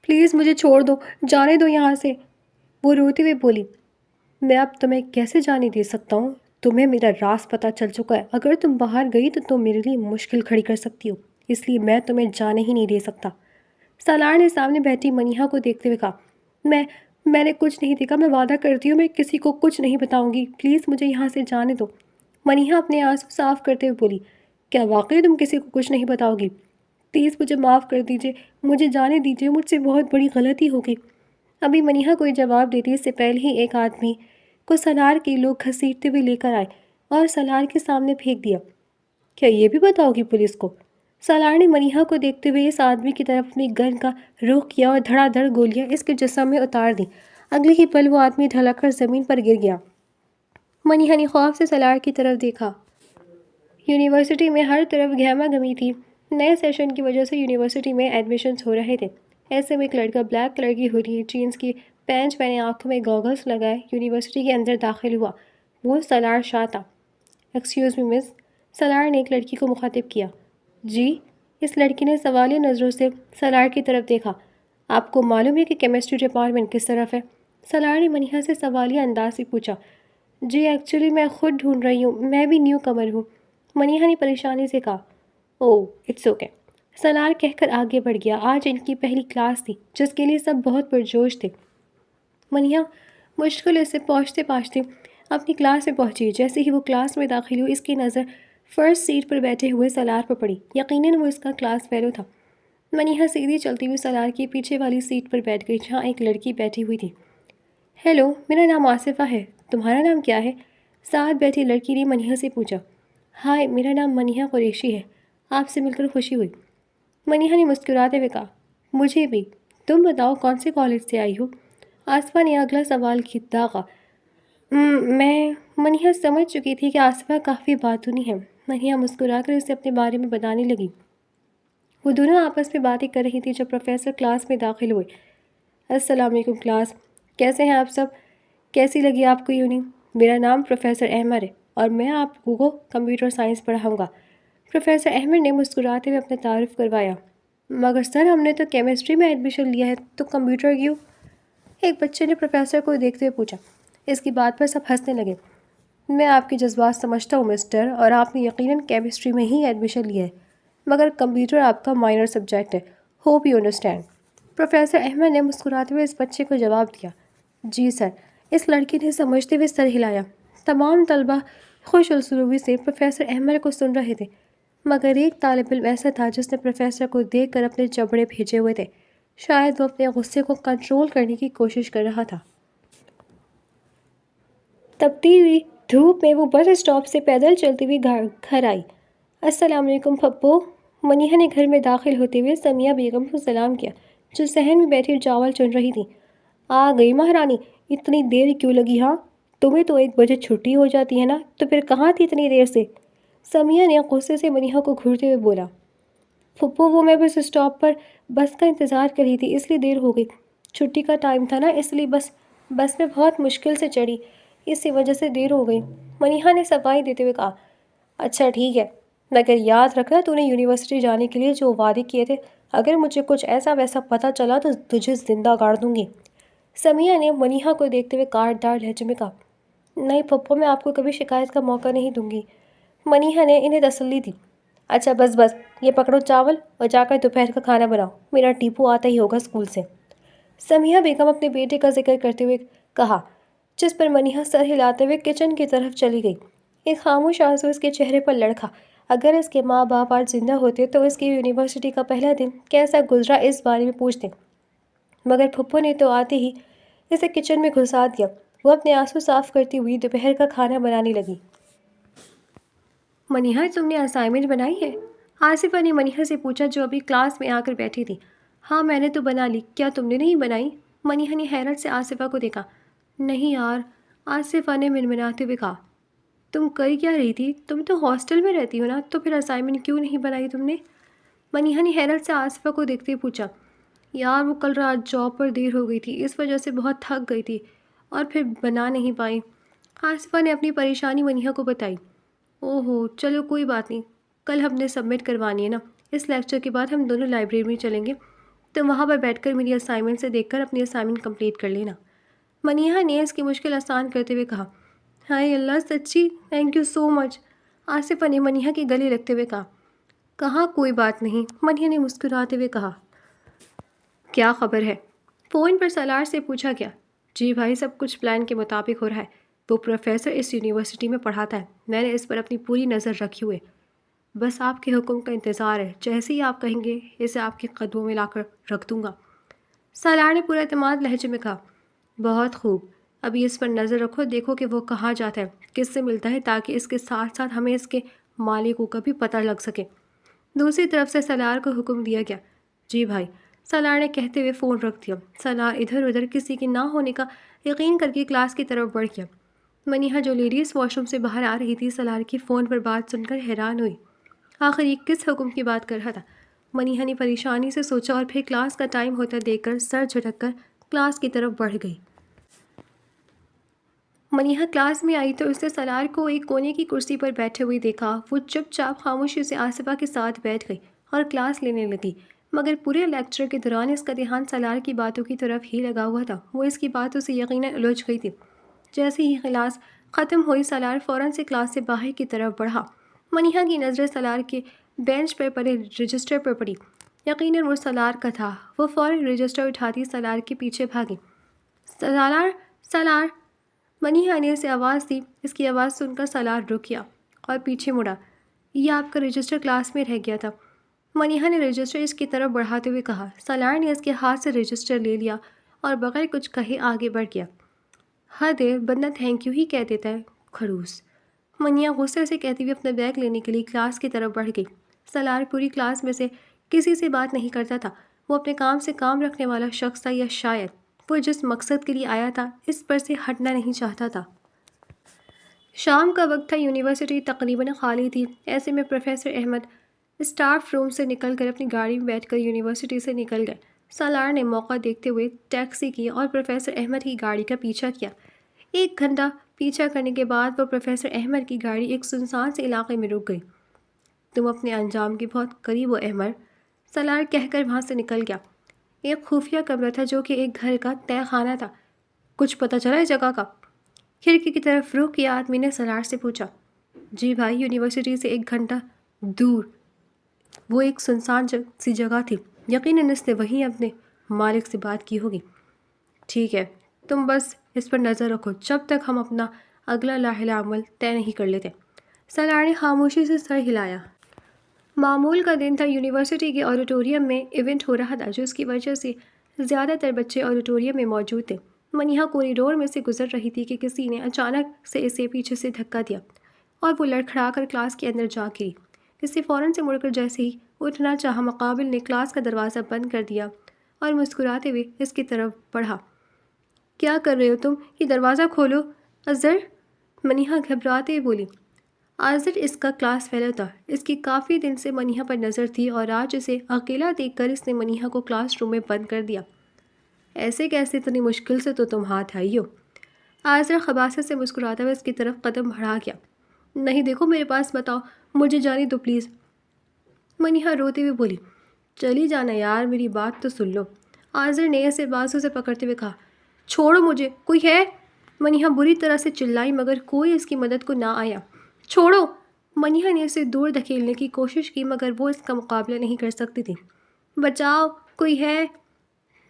Please مجھے چھوڑ دو، جانے دو یہاں سے۔ وہ روتے ہوئے بولی، میں اب تمہیں کیسے جانے دے سکتا ہوں؟ تمہیں میرا راز پتہ چل چکا ہے، اگر تم باہر گئی تو تم میرے لیے مشکل کھڑی کر سکتی ہو، اس لیے میں تمہیں جانے ہی نہیں دے سکتا۔ سالار نے سامنے بیٹھی منیہا کو دیکھتے ہوئے کہا، میں نے کچھ نہیں دیکھا، میں وعدہ کرتی ہوں میں کسی کو کچھ نہیں بتاؤں گی، پلیز مجھے یہاں سے جانے دو۔ منیہا اپنے آنسو صاف کرتے ہوئے بولی، کیا واقعی تم کسی کو کچھ نہیں بتاؤ گی؟ پلیز مجھے معاف کر دیجیے، مجھے جانے دیجیے، مجھ سے بہت بڑی غلطی ہو گئی۔ ابھی منیہا کوئی جواب دیتی اس سے پہلے ہی ایک آدمی کو سالار کے لوگ گھسیٹتے ہوئے لے کر آئے اور سالار کے سامنے پھینک دیا۔ کیا یہ بھی بتاؤ گی پولیس کو؟ سالار نے منیہا کو دیکھتے ہوئے اس آدمی کی طرف اپنی گن کا رخ کیا اور دھڑا دھڑ گولیاں اس کے جسم میں اتار دیں۔ اگلے ہی پل وہ آدمی ڈھلک کر زمین پر گر گیا۔ منیہا نے خوف سے سالار کی طرف دیکھا۔ یونیورسٹی میں ہر طرف گہما گہمی تھی، نئے سیشن کی وجہ سے یونیورسٹی میں ایڈمیشنز ہو رہے تھے۔ ایسے میں ایک لڑکا بلیک کلر کی ہوڈی جینس کی پینٹ پہنے آنکھوں میں گوگلز لگائے یونیورسٹی کے اندر داخل ہوا۔ وہ سالار شاہ تھا۔ ایکسکیوز می مس، سالار نے ایک لڑکی کو مخاطب کیا۔ جی؟ اس لڑکی نے سوالیہ نظروں سے سالار کی طرف دیکھا۔ آپ کو معلوم ہے کہ کیمسٹری ڈپارٹمنٹ کس طرف ہے؟ سالار نے منیہا سے سوالیہ انداز سے پوچھا۔ جی ایکچولی میں خود ڈھونڈ رہی ہوں، میں بھی نیو کمر ہوں، منیہا نے پریشانی سے کہا۔ اوہ اٹس اوکے، سالار کہہ کر آگے بڑھ گیا۔ آج ان کی پہلی کلاس تھی جس کے لیے سب بہت پرجوش تھے۔ منیہا مشکل سے پہنچتے اپنی کلاس میں پہنچی۔ جیسے ہی وہ کلاس میں داخل ہوئی اس کی نظر فرسٹ سیٹ پر بیٹھے ہوئے سالار پر پڑی۔ یقیناً وہ اس کا کلاس فیلو تھا۔ منیہا سیدھی چلتی ہوئی سالار کی پیچھے والی سیٹ پر بیٹھ گئی جہاں ایک لڑکی بیٹھی ہوئی تھی۔ ہیلو، میرا نام آصفہ ہے، تمہارا نام کیا ہے؟ ساتھ بیٹھی لڑکی نے منیہا سے پوچھا۔ ہائے، میرا نام منیہا قریشی ہے، آپ سے مل کر خوشی ہوئی۔ منیہا نے مسکراتے ہوئے کہا، مجھے بھی۔ تم بتاؤ کون سے کالج سے آئی ہو؟ آصفہ نے اگلا سوال داغا۔ منیہا سمجھ چکی تھی کہ آصفہ کافی باتونی ہے۔ منیہا مسکرا کر اسے اپنے بارے میں بتانے لگی۔ وہ دونوں آپس میں باتیں کر رہی تھی جب پروفیسر کلاس میں داخل ہوئے۔ السلام علیکم کلاس، کیسے ہیں آپ سب؟ کیسی لگی آپ کو یونی؟ میرا نام پروفیسر احمد ہے اور میں آپ کو کمپیوٹر سائنس پڑھاؤں گا۔ پروفیسر احمد نے مسکراتے ہوئے اپنا تعارف کروایا۔ مگر سر ہم نے تو کیمسٹری میں ایڈمیشن لیا ہے تو کمپیوٹر کیوں؟ ایک بچے نے پروفیسر کو دیکھتے ہوئے پوچھا۔ اس کی بات پر سب ہنسنے لگے۔ میں آپ کے جذبات سمجھتا ہوں مسٹر، اور آپ نے یقیناً کیمسٹری میں ہی ایڈمیشن لیا ہے، مگر کمپیوٹر آپ کا مائنر سبجیکٹ ہے، hope you understand. Professor Ahmed نے مسکراتے ہوئے اس بچے کو جواب دیا۔ جی سر، اس لڑکی نے سمجھتے ہوئے سر ہلایا۔ تمام طلبہ خوش السلوی سے پروفیسر احمد کو سن رہے تھے، مگر ایک طالب علم ایسا تھا جس نے پروفیسر کو دیکھ کر اپنے جبڑے بھیجے ہوئے تھے۔ شاید وہ اپنے غصے کو کنٹرول کرنے کی کوشش کر رہا تھا۔ تپتی ہوئی دھوپ میں وہ بس اسٹاپ سے پیدل چلتی ہوئی گھر آئی۔ السلام علیکم پھپھو، منیہا نے گھر میں داخل ہوتے ہوئے سمیہ بیگم کو سلام کیا جو صحن میں بیٹھی چاول چن رہی تھی۔ آ گئی مہارانی، اتنی دیر کیوں لگی؟ ہاں تمہیں تو 1 بجے چھٹی ہو جاتی ہے نا، تو پھر کہاں تھی اتنی دیر سے؟ سمیہ نے غصے سے منیہا کو گھورتے ہوئے بولا۔ پھپھو وہ میں بس اسٹاپ پر بس کا انتظار کر رہی تھی اس لیے دیر ہو گئی، چھٹی کا ٹائم تھا نا اس لیے بس میں بہت مشکل سے چڑھی، اسی وجہ سے دیر ہو گئی، منیہا نے صفائی دیتے ہوئے کہا۔ اچھا ٹھیک ہے، مگر یاد رکھنا تو نے یونیورسٹی جانے کے لیے جو وعدے کیے تھے، اگر مجھے کچھ ایسا ویسا پتہ چلا تو تجھے زندہ گاڑ دوں گی۔ سمیہ نے منیہا کو دیکھتے ہوئے کاٹدار لہجے میں کہا۔ نہیں پھپھو، میں آپ کو کبھی شکایت کا موقع نہیں دوں گی، منیہا نے انہیں تسلی دی۔ اچھا بس یہ پکڑو چاول اور جا کر دوپہر کا کھانا بناؤ، میرا ٹیپو آتا ہی ہوگا اسکول سے، سمیہ بیگم اپنے بیٹے کا ذکر کرتے ہوئے کہا، جس پر منیہا سر ہلاتے ہوئے کچن کی طرف چلی گئی۔ ایک خاموش آنسو اس کے چہرے پر لڑکا۔ اگر اس کے ماں باپ آج زندہ ہوتے تو اس کی یونیورسٹی کا پہلا دن کیسا گزرا اس بارے میں پوچھتے، مگر پھپھو نے تو آتے ہی اسے کچن میں گھسا دیا۔ وہ اپنے آنسو صاف کرتی ہوئی دوپہر کا کھانا بنانے لگی۔ منیہا تم نے اسائنمنٹ بنائی ہے؟ آصفہ نے منیہا سے پوچھا جو ابھی کلاس میں آ کر بیٹھی تھی۔ ہاں میں نے تو بنا لی، کیا تم نے نہیں بنائی؟ منیہا نے حیرت سے آصفہ کو دیکھا۔ نہیں یار، آصفہ نے منمناتے ہوئے کہا۔ تم کر کیا رہی تھی؟ تم تو ہاسٹل میں رہتی ہو نا، تو پھر اسائنمنٹ کیوں نہیں بنائی تم نے؟ منیہا نے حیرت سے آصفہ کو دیکھتے ہوئے پوچھا۔ یار وہ کل رات جاب پر دیر ہو گئی تھی، اس وجہ سے بہت تھک گئی تھی اور پھر بنا نہیں پائی، آصفہ نے اپنی پریشانی منیہا کو بتائی۔ اوہو چلو کوئی بات نہیں، کل ہم نے سبمٹ کروانی ہے نا، اس لیکچر کے بعد ہم دونوں لائبریری میں چلیں گے، تم وہاں پر بیٹھ کر میری اسائنمنٹ سے دیکھ کر اپنی اسائنمنٹ کمپلیٹ کر لینا۔ منیہا نے اس کی مشکل آسان کرتے ہوئے کہا۔ ہائے اللہ، سچی تھینک یو سو مچ، آصفہ نے منیہا کی گلے لگتے ہوئے کہا۔ کہا کوئی بات نہیں، منیہا نے مسکراتے ہوئے کہا۔ کیا خبر ہے؟ فون پر سالار سے پوچھا گیا۔ جی بھائی، سب کچھ پلان کے مطابق ہو رہا ہے۔ وہ پروفیسر اس یونیورسٹی میں پڑھاتا ہے، میں نے اس پر اپنی پوری نظر رکھی ہوئے، بس آپ کے حکم کا انتظار ہے، جیسے ہی آپ کہیں گے اسے آپ کے قدموں میں لا کر رکھ دوں گا۔ سالار نے پورا اعتماد لہجے میں کہا۔ بہت خوب، ابھی اس پر نظر رکھو، دیکھو کہ وہ کہاں جاتا ہے، کس سے ملتا ہے، تاکہ اس کے ساتھ ساتھ ہمیں اس کے مالکوں کا بھی پتہ لگ سکے۔ دوسری طرف سے سالار کو حکم دیا گیا۔ جی بھائی، سالار نے کہتے ہوئے فون رکھ دیا۔ سالار ادھر ادھر کسی کے نہ ہونے کا یقین کر کے کلاس کی طرف بڑھ گیا۔ منیہا جو لیڈیز واش روم سے باہر آ رہی تھی، سالار کی فون پر بات سن کر حیران ہوئی۔ آخر یہ کس حکم کی بات کر رہا تھا؟ منیہا نے پریشانی سے سوچا اور پھر کلاس کا ٹائم ہوتا دیکھ کر سر جھٹک کر کلاس کی طرف بڑھ گئی۔ منیہا کلاس میں آئی تو اس نے سالار کو ایک کونے کی کرسی پر بیٹھے ہوئے دیکھا۔ وہ چپ چاپ خاموشی سے آصفہ کے ساتھ بیٹھ گئی اور کلاس لینے لگی، مگر پورے لیکچر کے دوران اس کا دھیان سالار کی باتوں کی طرف ہی لگا ہوا تھا۔ وہ اس کی باتوں سے یقیناً الجھ گئی تھی۔ جیسے ہی کلاس ختم ہوئی، سالار فوراً سے کلاس سے باہر کی طرف بڑھا۔ منیہا کی نظریں سالار کے بینچ پر پڑے رجسٹر پر پڑی۔ یقیناً وہ سالار کا تھا۔ وہ فوراً رجسٹر اٹھاتی سالار کے پیچھے بھاگی۔ سالار، سالار، منیہا نے اسے آواز دی۔ اس کی آواز سن کر سالار رک گیا اور پیچھے مڑا۔ یہ آپ کا رجسٹر کلاس میں رہ گیا تھا، منیہا نے رجسٹر اس کی طرف بڑھاتے ہوئے کہا۔ سالار نے اس کے ہاتھ سے رجسٹر لے لیا اور بغیر کچھ کہے آگے بڑھ گیا۔ ہر دیر بندہ تھینک یو ہی کہہ دیتا ہے، کھڑوس، منیہا غصے سے کہتی ہوئے اپنا بیگ لینے کے لیے کلاس کی طرف بڑھ گئی۔ سالار پوری کلاس میں سے کسی سے بات نہیں کرتا تھا۔ وہ اپنے کام سے کام رکھنے والا شخص تھا، یا شاید وہ جس مقصد کے لیے آیا تھا اس پر سے ہٹنا نہیں چاہتا تھا۔ شام کا وقت تھا، یونیورسٹی تقریباً خالی تھی۔ ایسے میں پروفیسر احمد اسٹاف روم سے نکل کر اپنی گاڑی میں بیٹھ کر یونیورسٹی سے نکل گئے۔ سالار نے موقع دیکھتے ہوئے ٹیکسی کی اور پروفیسر احمد کی گاڑی کا پیچھا کیا۔ 1 گھنٹہ پیچھا کرنے کے بعد وہ پروفیسر احمد کی گاڑی ایک سنسان سے علاقے میں رک گئی۔ تم اپنے انجام کے بہت قریب ہو احمد، سالار کہہ کر وہاں سے نکل گیا۔ ایک خفیہ کمرہ تھا جو کہ ایک گھر کا تہہ خانہ تھا۔ کچھ پتہ چلا اس جگہ کا؟ کھڑکی کی طرف رخ کیا آدمی نے سالار سے پوچھا۔ جی بھائی، یونیورسٹی سے 1 گھنٹہ دور وہ ایک سنسان سی جگہ تھی، یقیناً اس نے وہیں اپنے مالک سے بات کی ہوگی۔ ٹھیک ہے، تم بس اس پر نظر رکھو جب تک ہم اپنا اگلا لاحق عمل طے نہیں کر لیتے۔ سالار نے خاموشی سے سر ہلایا۔ معمول کا دن تھا۔ یونیورسٹی کے آڈیٹوریم میں ایونٹ ہو رہا تھا، جس کی وجہ سے زیادہ تر بچے آڈیٹوریم میں موجود تھے۔ منیہا کوریڈور میں سے گزر رہی تھی کہ کسی نے اچانک سے اسے پیچھے سے دھکا دیا اور وہ لڑکھڑا کر کلاس کے اندر جا گری۔ اسے فوراً سے مڑ کر جیسے ہی اٹھنا چاہا، مقابل نے کلاس کا دروازہ بند کر دیا اور مسکراتے ہوئے اس کی طرف بڑھا۔ کیا کر رہے ہو تم؟ یہ دروازہ کھولو۔ اظہر، منیہا گھبراتے ہوئے بولی۔ اظہر اس کا کلاس فیلو تھا۔ اس کی کافی دن سے منیہا پر نظر تھی اور آج اسے اکیلا دیکھ کر اس نے منیہا کو کلاس روم میں بند کر دیا۔ ایسے کیسے؟ اتنی مشکل سے تو تم ہاتھ آئی ہو۔ اظہر خباثت سے مسکراتا ہوا اس کی طرف قدم بڑھا گیا۔ نہیں دیکھو میرے پاس، بتاؤ، مجھے جانے دو پلیز، منیہا روتے ہوئے بولی۔ چلی جانا یار، میری بات تو سن لو، اظہر نے اسے بازو سے پکڑتے ہوئے کہا۔ چھوڑو مجھے، کوئی ہے؟ منیہا بری طرح سے چلائی مگر کوئی اس کی مدد کو نہ آیا۔ چھوڑو! منیہا نے اسے دور دھکیلنے کی کوشش کی مگر وہ اس کا مقابلہ نہیں کر سکتی تھی۔ بچاؤ، کوئی ہے؟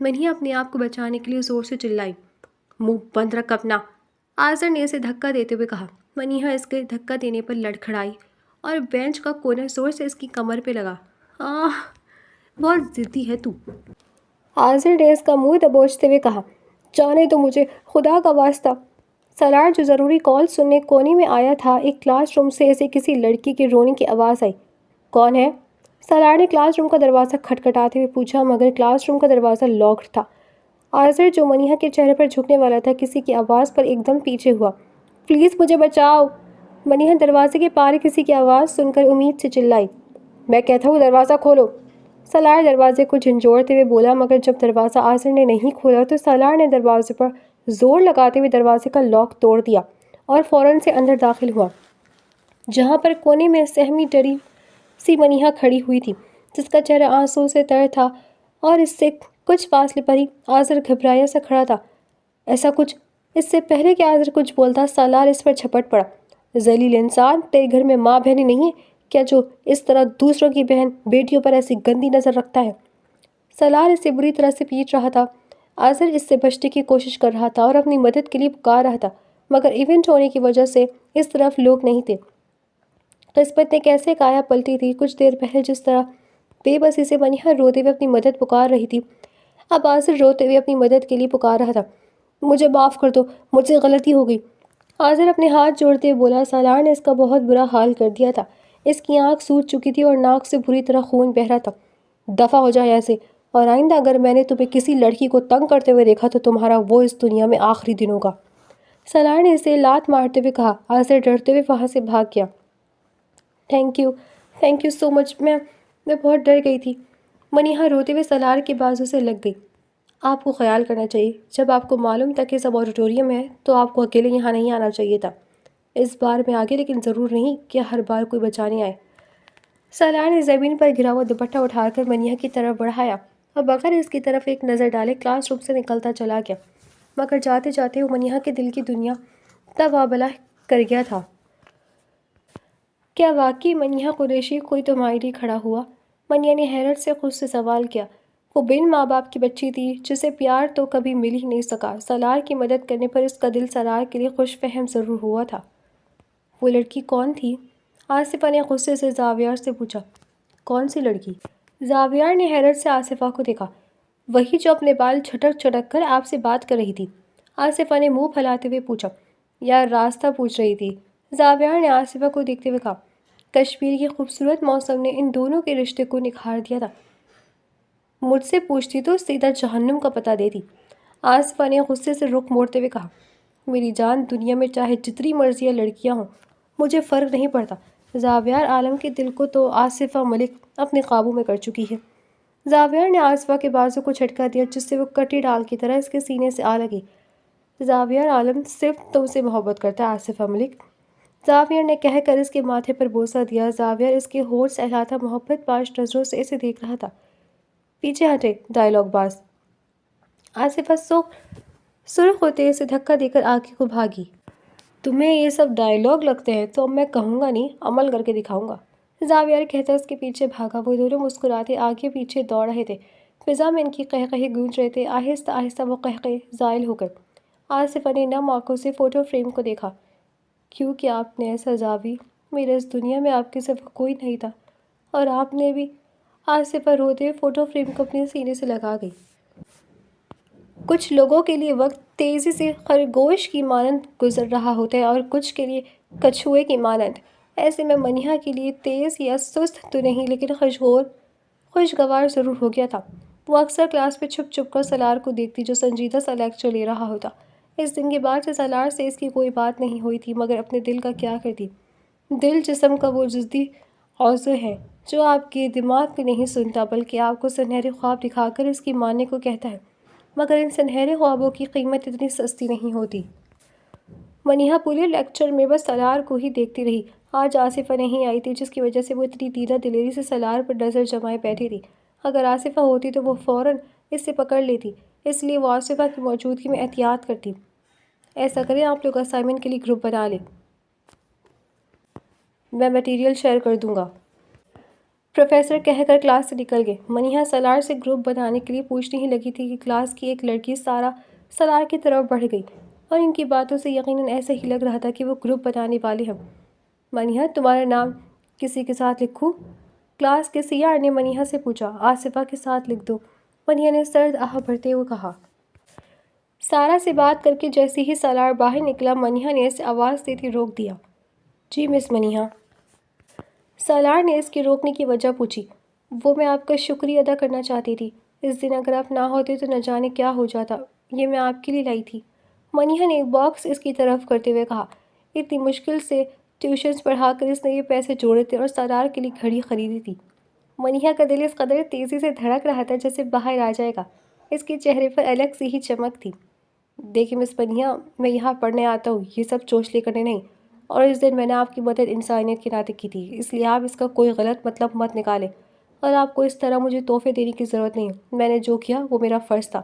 منیہا اپنے آپ کو بچانے کے لیے زور سے چلائی۔ منہ بند رکھ اپنا، اظہر نے اسے دھکا دیتے ہوئے کہا۔ منیہا اس کے دھکا دینے پر لڑکھڑائی اور بینچ کا کونا زور سے اس کی کمر پہ لگا۔ آہ، بہت ضدی ہے تو، اظہر نے اس کا منہ دبوچتے ہوئے کہا۔ جانے دو مجھے، خدا کا واسطہ۔ سالار جو ضروری کال سننے کونے میں آیا تھا، ایک کلاس روم سے اسے کسی لڑکی کے رونے کی آواز آئی۔ کون ہے؟ سالار نے کلاس روم کا دروازہ کھٹکھٹاتے ہوئے پوچھا مگر کلاس روم کا دروازہ لاکڈ تھا۔ اظہر جو منیہا کے چہرے پر جھکنے والا تھا، کسی کی آواز پر ایک دم پیچھے ہوا۔ پلیز مجھے بچاؤ! منیہا دروازے کے پارے کسی کی آواز سن کر امید سے چلائی۔ میں کہتا ہوں دروازہ کھولو، سالار دروازے کو جھنجھوڑتے ہوئے بولا مگر جب دروازہ اظہر نے نہیں کھولا تو سالار نے دروازے پر زور لگاتے ہوئے دروازے کا لاک توڑ دیا اور فوراً سے اندر داخل ہوا، جہاں پر کونے میں سہمی ڈری سی منیہا کھڑی ہوئی تھی، جس کا چہرہ آنسو سے تر تھا اور اس سے کچھ فاصلے پر ہی آذر گھبرایا سا کھڑا تھا۔ ایسا کچھ اس سے پہلے کہ آذر کچھ بولتا، سالار اس پر جھپٹ پڑا۔ ذلیل انسان، تیرے گھر میں ماں بہنیں نہیں ہیں کیا جو اس طرح دوسروں کی بہن بیٹیوں پر ایسی گندی نظر رکھتا ہے؟ سالار اسے بری طرح سے پیٹ رہا تھا۔ آذر اس سے بچنے کی کوشش کر رہا تھا اور اپنی مدد کے لیے پکار رہا تھا، مگر ایونٹ ہونے کی وجہ سے اس طرف لوگ نہیں تھے۔ قسمت نے کیسے کایا پلٹی تھی۔ کچھ دیر پہلے جس طرح بے بسی سے منیہا روتے ہوئے اپنی مدد پکار رہی تھی، اب آذر روتے ہوئے اپنی مدد کے لیے پکار رہا تھا۔ مجھے معاف کر دو، مجھ سے غلطی ہو گئی، آذر اپنے ہاتھ جوڑتے ہوئے بولا۔ سالار نے اس کا بہت برا حال کر دیا تھا۔ اس کی آنکھ سوج چکی تھی اور ناک سے بری طرح خون بہہ رہا تھا۔ دفع ہو جائے ایسے، اور آئندہ اگر میں نے تمہیں کسی لڑکی کو تنگ کرتے ہوئے دیکھا تو تمہارا وہ اس دنیا میں آخری دن ہوگا، سالار نے اسے لات مارتے ہوئے کہا۔ آذر ڈرتے ہوئے وہاں سے بھاگ گیا۔ تھینک یو سو مچ، میں بہت ڈر گئی تھی۔ منیہا روتے ہوئے سالار کے بازو سے لگ گئی۔ آپ کو خیال کرنا چاہیے، جب آپ کو معلوم تھا کہ سب آڈیٹوریم ہے تو آپ کو اکیلے یہاں نہیں آنا چاہیے تھا۔ اس بار میں آگے، لیکن ضرور نہیں کہ ہر بار کوئی بچانے آئے۔ سالار نے زمین پر گرا ہوا دوپٹہ اٹھا کر منیہا کی طرف بڑھایا اور بغیر اس کی طرف ایک نظر ڈالے کلاس روم سے نکلتا چلا گیا، مگر جاتے جاتے وہ منیہا کے دل کی دنیا تباہلا کر گیا تھا۔ کیا واقعی منیہا قریشی کوئی تمہارے لیے کھڑا ہوا؟ منیہا نے حیرت سے خود سے سوال کیا۔ وہ بن ماں باپ کی بچی تھی جسے پیار تو کبھی مل ہی نہیں سکا۔ سالار کی مدد کرنے پر اس کا دل سالار کے لیے خوش فہم ضرور ہوا تھا۔ وہ لڑکی کون تھی؟ آصفہ نے غصے سے زاویار سے پوچھا۔ کون سی لڑکی؟ زاویار نے حیرت سے آصفہ کو دیکھا۔ وہی جو اپنے بال جھٹک جھٹک کر آپ سے بات کر رہی تھی، آصفہ نے منہ پھیلاتے ہوئے پوچھا۔ یا راستہ پوچھ رہی تھی؟ زاویار نے آصفہ کو دیکھتے ہوئے کہا۔ کشمیر کے خوبصورت موسم نے ان دونوں کے رشتے کو نکھار دیا تھا۔ مجھ سے پوچھتی تو سیدھا جہنم کا پتہ دیتی، آصفہ نے غصے سے رخ موڑتے ہوئے کہا۔ میری جان، دنیا میں چاہے جتنی مرضی لڑکیاں ہوں، مجھے فرق نہیں پڑتا۔ زاویار عالم کے دل کو تو آصفہ ملک اپنے قابو میں کر چکی ہے۔ زاویار نے آصفہ کے بازو کو جھٹکا دیا جس سے وہ کٹی ڈال کی طرح اس کے سینے سے آ لگی۔ زاویار عالم صرف تم سے محبت کرتا ہے آصفہ ملک، زاویار نے کہہ کر اس کے ماتھے پر بوسہ دیا۔ زاویار اس کے ہونٹ سہلاتا محبت باش نظروں سے اسے دیکھ رہا تھا۔ پیچھے ہٹے ڈائیلاگ باز، آصفہ سرخ ہوتے اسے دھکا دے کر آگے کو بھاگی۔ تمہیں یہ سب ڈائیلاگ لگتے ہیں تو اب میں کہوں گا نہیں، عمل کر کے دکھاؤں گا، زاویار کہتا اس کے پیچھے بھاگا۔ وہ دونوں مسکراتے آگے پیچھے دوڑ رہے تھے۔ فضا میں ان کی قہقہے گونج رہے تھے۔ آہستہ آہستہ وہ قہقہے زائل ہو گئے۔ آصفہ نے نم آنکھوں سے فوٹو فریم کو دیکھا۔ کیوں کیا آپ نے ایسا زاوی؟ میرے اس دنیا میں آپ کے سوا کوئی نہیں تھا، اور آپ نے بھی۔ آصفہ روتے ہوئے فوٹو فریم کو اپنے سینے سے لگا گئی۔ کچھ لوگوں کے لیے وقت تیزی سے خرگوش کی مانند گزر رہا ہوتا ہے اور کچھ کے لیے کچھوے کی مانند۔ ایسے میں منیہا کے لیے تیز یا سست تو نہیں، لیکن خوشگوار ضرور ہو گیا تھا۔ وہ اکثر کلاس میں چھپ چھپ کر سالار کو دیکھتی جو سنجیدہ سا لیکچر لے رہا ہوتا۔ اس دن کے بعد سے سالار سے اس کی کوئی بات نہیں ہوئی تھی، مگر اپنے دل کا کیا کرتی؟ دل جسم کا وہ جزوی عضو ہے جو آپ کے دماغ کی نہیں سنتا، بلکہ آپ کو سنہرے خواب دکھا کر اس کی ماننے کو کہتا ہے، مگر ان سنہرے خوابوں کی قیمت اتنی سستی نہیں ہوتی۔ منیہا پورے لیکچر میں بس سالار کو ہی دیکھتی رہی۔ آج آصفہ نہیں آئی تھی، جس کی وجہ سے وہ اتنی دیدہ دلیری سے سالار پر نظر جمائے بیٹھی تھی۔ اگر آصفہ ہوتی تو وہ فوراً اس سے پکڑ لیتی، اس لیے وہ آصفہ کی موجودگی میں احتیاط کرتی۔ ایسا کریں، آپ لوگ اسائنمنٹ کے لیے گروپ بنا لیں، میں مٹیریل شیئر کر دوں گا، پروفیسر کہہ کر کلاس سے نکل گئے۔ منیہا سالار سے گروپ بنانے کے لیے پوچھنے ہی لگی تھی کہ کلاس کی ایک لڑکی سارا سالار کی طرف بڑھ گئی، اور ان کی باتوں سے یقیناً ایسا ہی لگ رہا تھا کہ وہ گروپ بنانے والے ہیں۔ منیہا، تمہارا نام کسی کے ساتھ لکھوں؟ کلاس کے سیار نے منیہا سے پوچھا۔ آصفہ کے ساتھ لکھ دو، منیہا نے سرد آہ بھرتے ہوئے کہا۔ سارا سے بات کر کے جیسے ہی سالار باہر نکلا، منیہا نے اسے آواز دیتی روک دیا۔ جی مس منیہا۔ سالار نے اس کے روکنے کی وجہ پوچھی۔ وہ میں آپ کا شکریہ ادا کرنا چاہتی تھی، اس دن اگر آپ نہ ہوتے تو نہ جانے کیا ہو جاتا، یہ میں آپ کے لیے لائی تھی، منیہا نے ایک باکس اس کی طرف کرتے ہوئے کہا۔ اتنی مشکل سے ٹیوشنز پڑھا کر اس نے یہ پیسے جوڑے تھے اور سالار کے لیے گھڑی خریدی تھی۔ منیہا کا دل اس قدر تیزی سے دھڑک رہا تھا جیسے باہر آ جائے گا۔ اس کے چہرے پر الگ سی ہی چمک تھی۔ دیکھیں مس منیہا، میں یہاں پڑھنے آتا ہوں، یہ سب چوچلے کرنے نہیں، اور اس دن میں نے آپ کی مدد انسانیت کے ناطے کی تھی، اس لیے آپ اس کا کوئی غلط مطلب مت نکالیں۔ اور آپ کو اس طرح مجھے تحفے دینے کی ضرورت نہیں ہے۔ میں نے جو کیا وہ میرا فرض تھا۔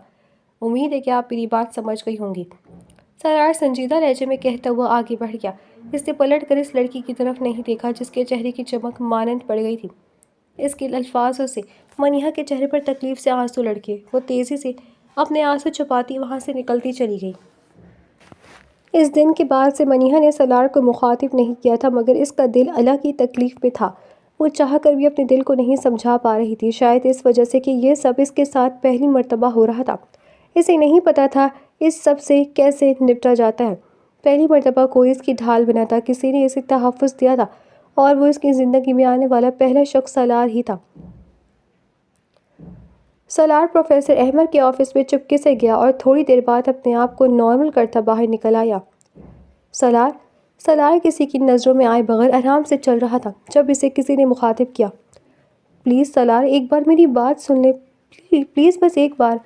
امید ہے کہ آپ میری بات سمجھ گئی ہوں گی۔ سالار سنجیدہ لہجے میں کہتا ہوا آگے بڑھ گیا۔ اس نے پلٹ کر اس لڑکی کی طرف نہیں دیکھا جس کے چہرے کی چمک مانند پڑ گئی تھی۔ اس کے الفاظوں سے منیہا کے چہرے پر تکلیف سے آنسو لڑکے۔ وہ تیزی سے اپنے آنسو چھپاتی وہاں سے نکلتی چلی گئی۔ اس دن کے بعد سے منیہا نے سالار کو مخاطب نہیں کیا تھا، مگر اس کا دل اللہ کی تکلیف میں تھا۔ وہ چاہ کر بھی اپنے دل کو نہیں سمجھا پا رہی تھی، شاید اس وجہ سے کہ یہ سب اس کے ساتھ پہلی مرتبہ ہو رہا تھا۔ اسے نہیں پتہ تھا اس سب سے کیسے نپٹا جاتا ہے۔ پہلی مرتبہ کوئی اس کی ڈھال بنا تھا، کسی نے اسے تحفظ دیا تھا، اور وہ اس کی زندگی میں آنے والا پہلا شخص سالار ہی تھا۔ سالار پروفیسر احمد کے آفس میں چپکے سے گیا اور تھوڑی دیر بعد اپنے آپ کو نارمل کرتا باہر نکل آیا۔ سالار کسی کی نظروں میں آئے بغیر آرام سے چل رہا تھا جب اسے کسی نے مخاطب کیا۔ پلیز سالار، ایک بار میری بات سن لیں، پلیز بس ایک بار،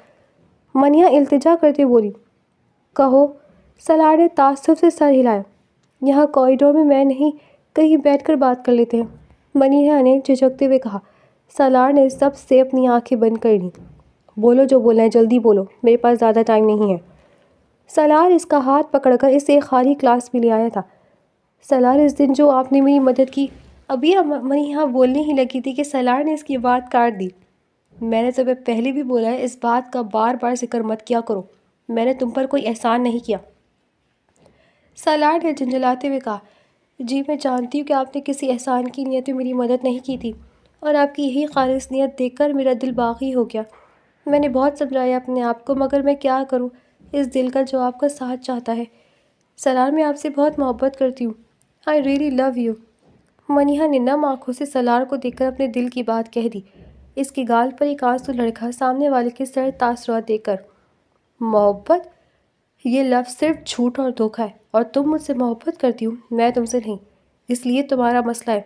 منیہا التجا کرتے بولی۔ کہو، سالار نے تعصب سے سر ہلایا۔ یہاں کوریڈور میں نہیں، کہیں بیٹھ کر بات کر لیتے ہیں، منیہا نے جھجکتے ہوئے کہا۔ سالار نے سب سے اپنی آنکھیں بند کر لیں۔ بولو جو بولنا ہے، جلدی بولو، میرے پاس زیادہ ٹائم نہیں ہے۔ سالار اس کا ہاتھ پکڑ کر اسے خالی کلاس میں لے آیا تھا۔ سالار، اس دن جو آپ نے میری مدد کی، ابھی منیہا بولنے ہی لگی تھی کہ سالار نے اس کی بات کاٹ دی۔ میں نے تمہیں پہلے بھی بولا ہے، اس بات کا بار بار ذکر مت کیا کرو، میں نے تم پر کوئی احسان نہیں کیا۔ سالار نے جھنجھلاتے ہوئے کہا، جی میں جانتی ہوں کہ آپ نے کسی احسان کی نیت میں میری مدد نہیں کی تھی، اور آپ کی یہی خالص نیت دیکھ کر میرا دل باغی ہو گیا۔ میں نے بہت سمجھایا اپنے آپ کو، مگر میں کیا کروں، اس دل کا جو آپ کا ساتھ چاہتا ہے۔ سالار، میں آپ سے بہت محبت کرتی ہوں، آئی ریئلی لو یو۔ منیہا نے نم آنکھوں سے سالار کو دیکھ کر اپنے دل کی بات کہہ دی۔ اس کی گال پر ایک آنسو لڑکا سامنے والے کے سرد تاثرات دیکھ کر۔ محبت؟ یہ لفظ صرف جھوٹ اور دھوکہ ہے، اور تم مجھ سے محبت کرتی ہو، میں تم سے نہیں، اس لیے تمہارا مسئلہ ہے۔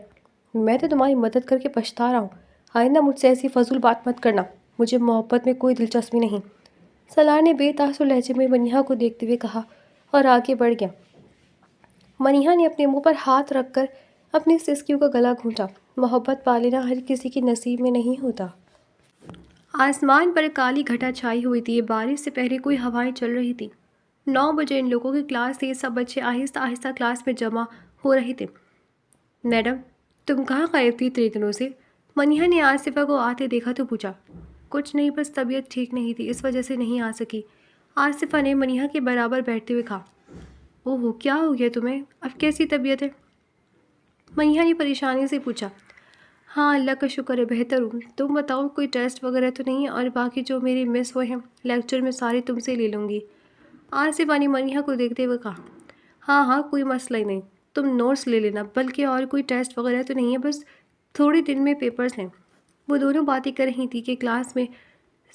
میں تو تمہاری مدد کر کے پچھتا رہا ہوں، آئندہ مجھ سے ایسی فضول بات مت کرنا، مجھے محبت میں کوئی دلچسپی نہیں، سالار نے بے تاثر لہجے میں منیہا کو دیکھتے ہوئے کہا اور آگے بڑھ گیا۔ منیہا نے اپنے منہ پر ہاتھ رکھ کر اپنی سسکیوں کا گلا گھونٹا۔ محبت پا لینا ہر کسی کے نصیب میں نہیں ہوتا۔ آسمان پر کالی گھٹا چھائی ہوئی تھی، بارش سے پہلے کوئی ہوائیں چل رہی تھی۔ 9 بجے ان لوگوں کی کلاس تھی، سب بچے آہستہ آہستہ کلاس میں جمع ہو رہے تھے۔ میڈم، تم کہاں غائب تھی اتنے دنوں سے؟ منیہا نے آصفہ کو آتے دیکھا تو پوچھا۔ کچھ نہیں، بس طبیعت ٹھیک نہیں تھی، اس وجہ سے نہیں آ سکی، آصفہ نے منیہا کے برابر بیٹھتے ہوئے کہا۔ اوہ، کیا ہو گیا تمہیں؟ اب کیسی طبیعت ہے؟ منیہا نے پریشانی سے پوچھا۔ ہاں اللہ کا شکر ہے، بہتر ہوں، تم بتاؤ کوئی ٹیسٹ وغیرہ تو نہیں، اور باقی جو میرے مس ہوئے ہیں لیکچر میں سارے تم سے لے لوں گی، آصفہ نے منیہا کو دیکھتے ہوئے کہا۔ ہاں کوئی مسئلہ ہی نہیں، تم نوٹس لے لینا، بلکہ اور کوئی ٹیسٹ وغیرہ تو نہیں ہے، بس تھوڑے دن میں پیپرز ہیں۔ وہ دونوں باتیں کر رہی تھی کہ کلاس میں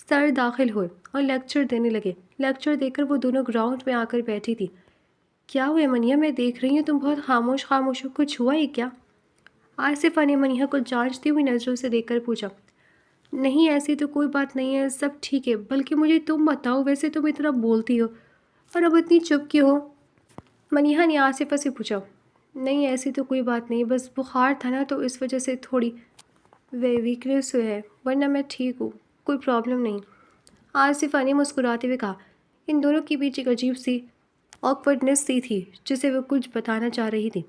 سر داخل ہوئے اور لیکچر دینے لگے۔ لیکچر دے کر وہ دونوں گراؤنڈ میں آ کر بیٹھی تھی۔ کیا ہوا منیہا، میں دیکھ رہی ہوں تم بہت خاموش ہو، کچھ ہوا ہے کیا؟ آصفہ نے منیہا کو جانچتی ہوئی نظروں سے دیکھ کر پوچھا۔ نہیں ایسی تو کوئی بات نہیں ہے، سب ٹھیک ہے، بلکہ مجھے تم بتاؤ، ویسے تم اتنا بولتی ہو اور اب اتنی چپ کیوں ہو؟ منیہا نے آصفہ سے پوچھا۔ نہیں ایسی تو کوئی بات نہیں، بس بخار تھا نا، تو اس وجہ سے تھوڑی ویکنیس ہے، ورنہ میں ٹھیک ہوں، کوئی پرابلم نہیں، آصفہ نے مسکراتے ہوئے کہا۔ ان دونوں کے بیچ ایک عجیب سی آکورڈنس سی تھی جسے وہ کچھ بتانا چاہ رہی تھی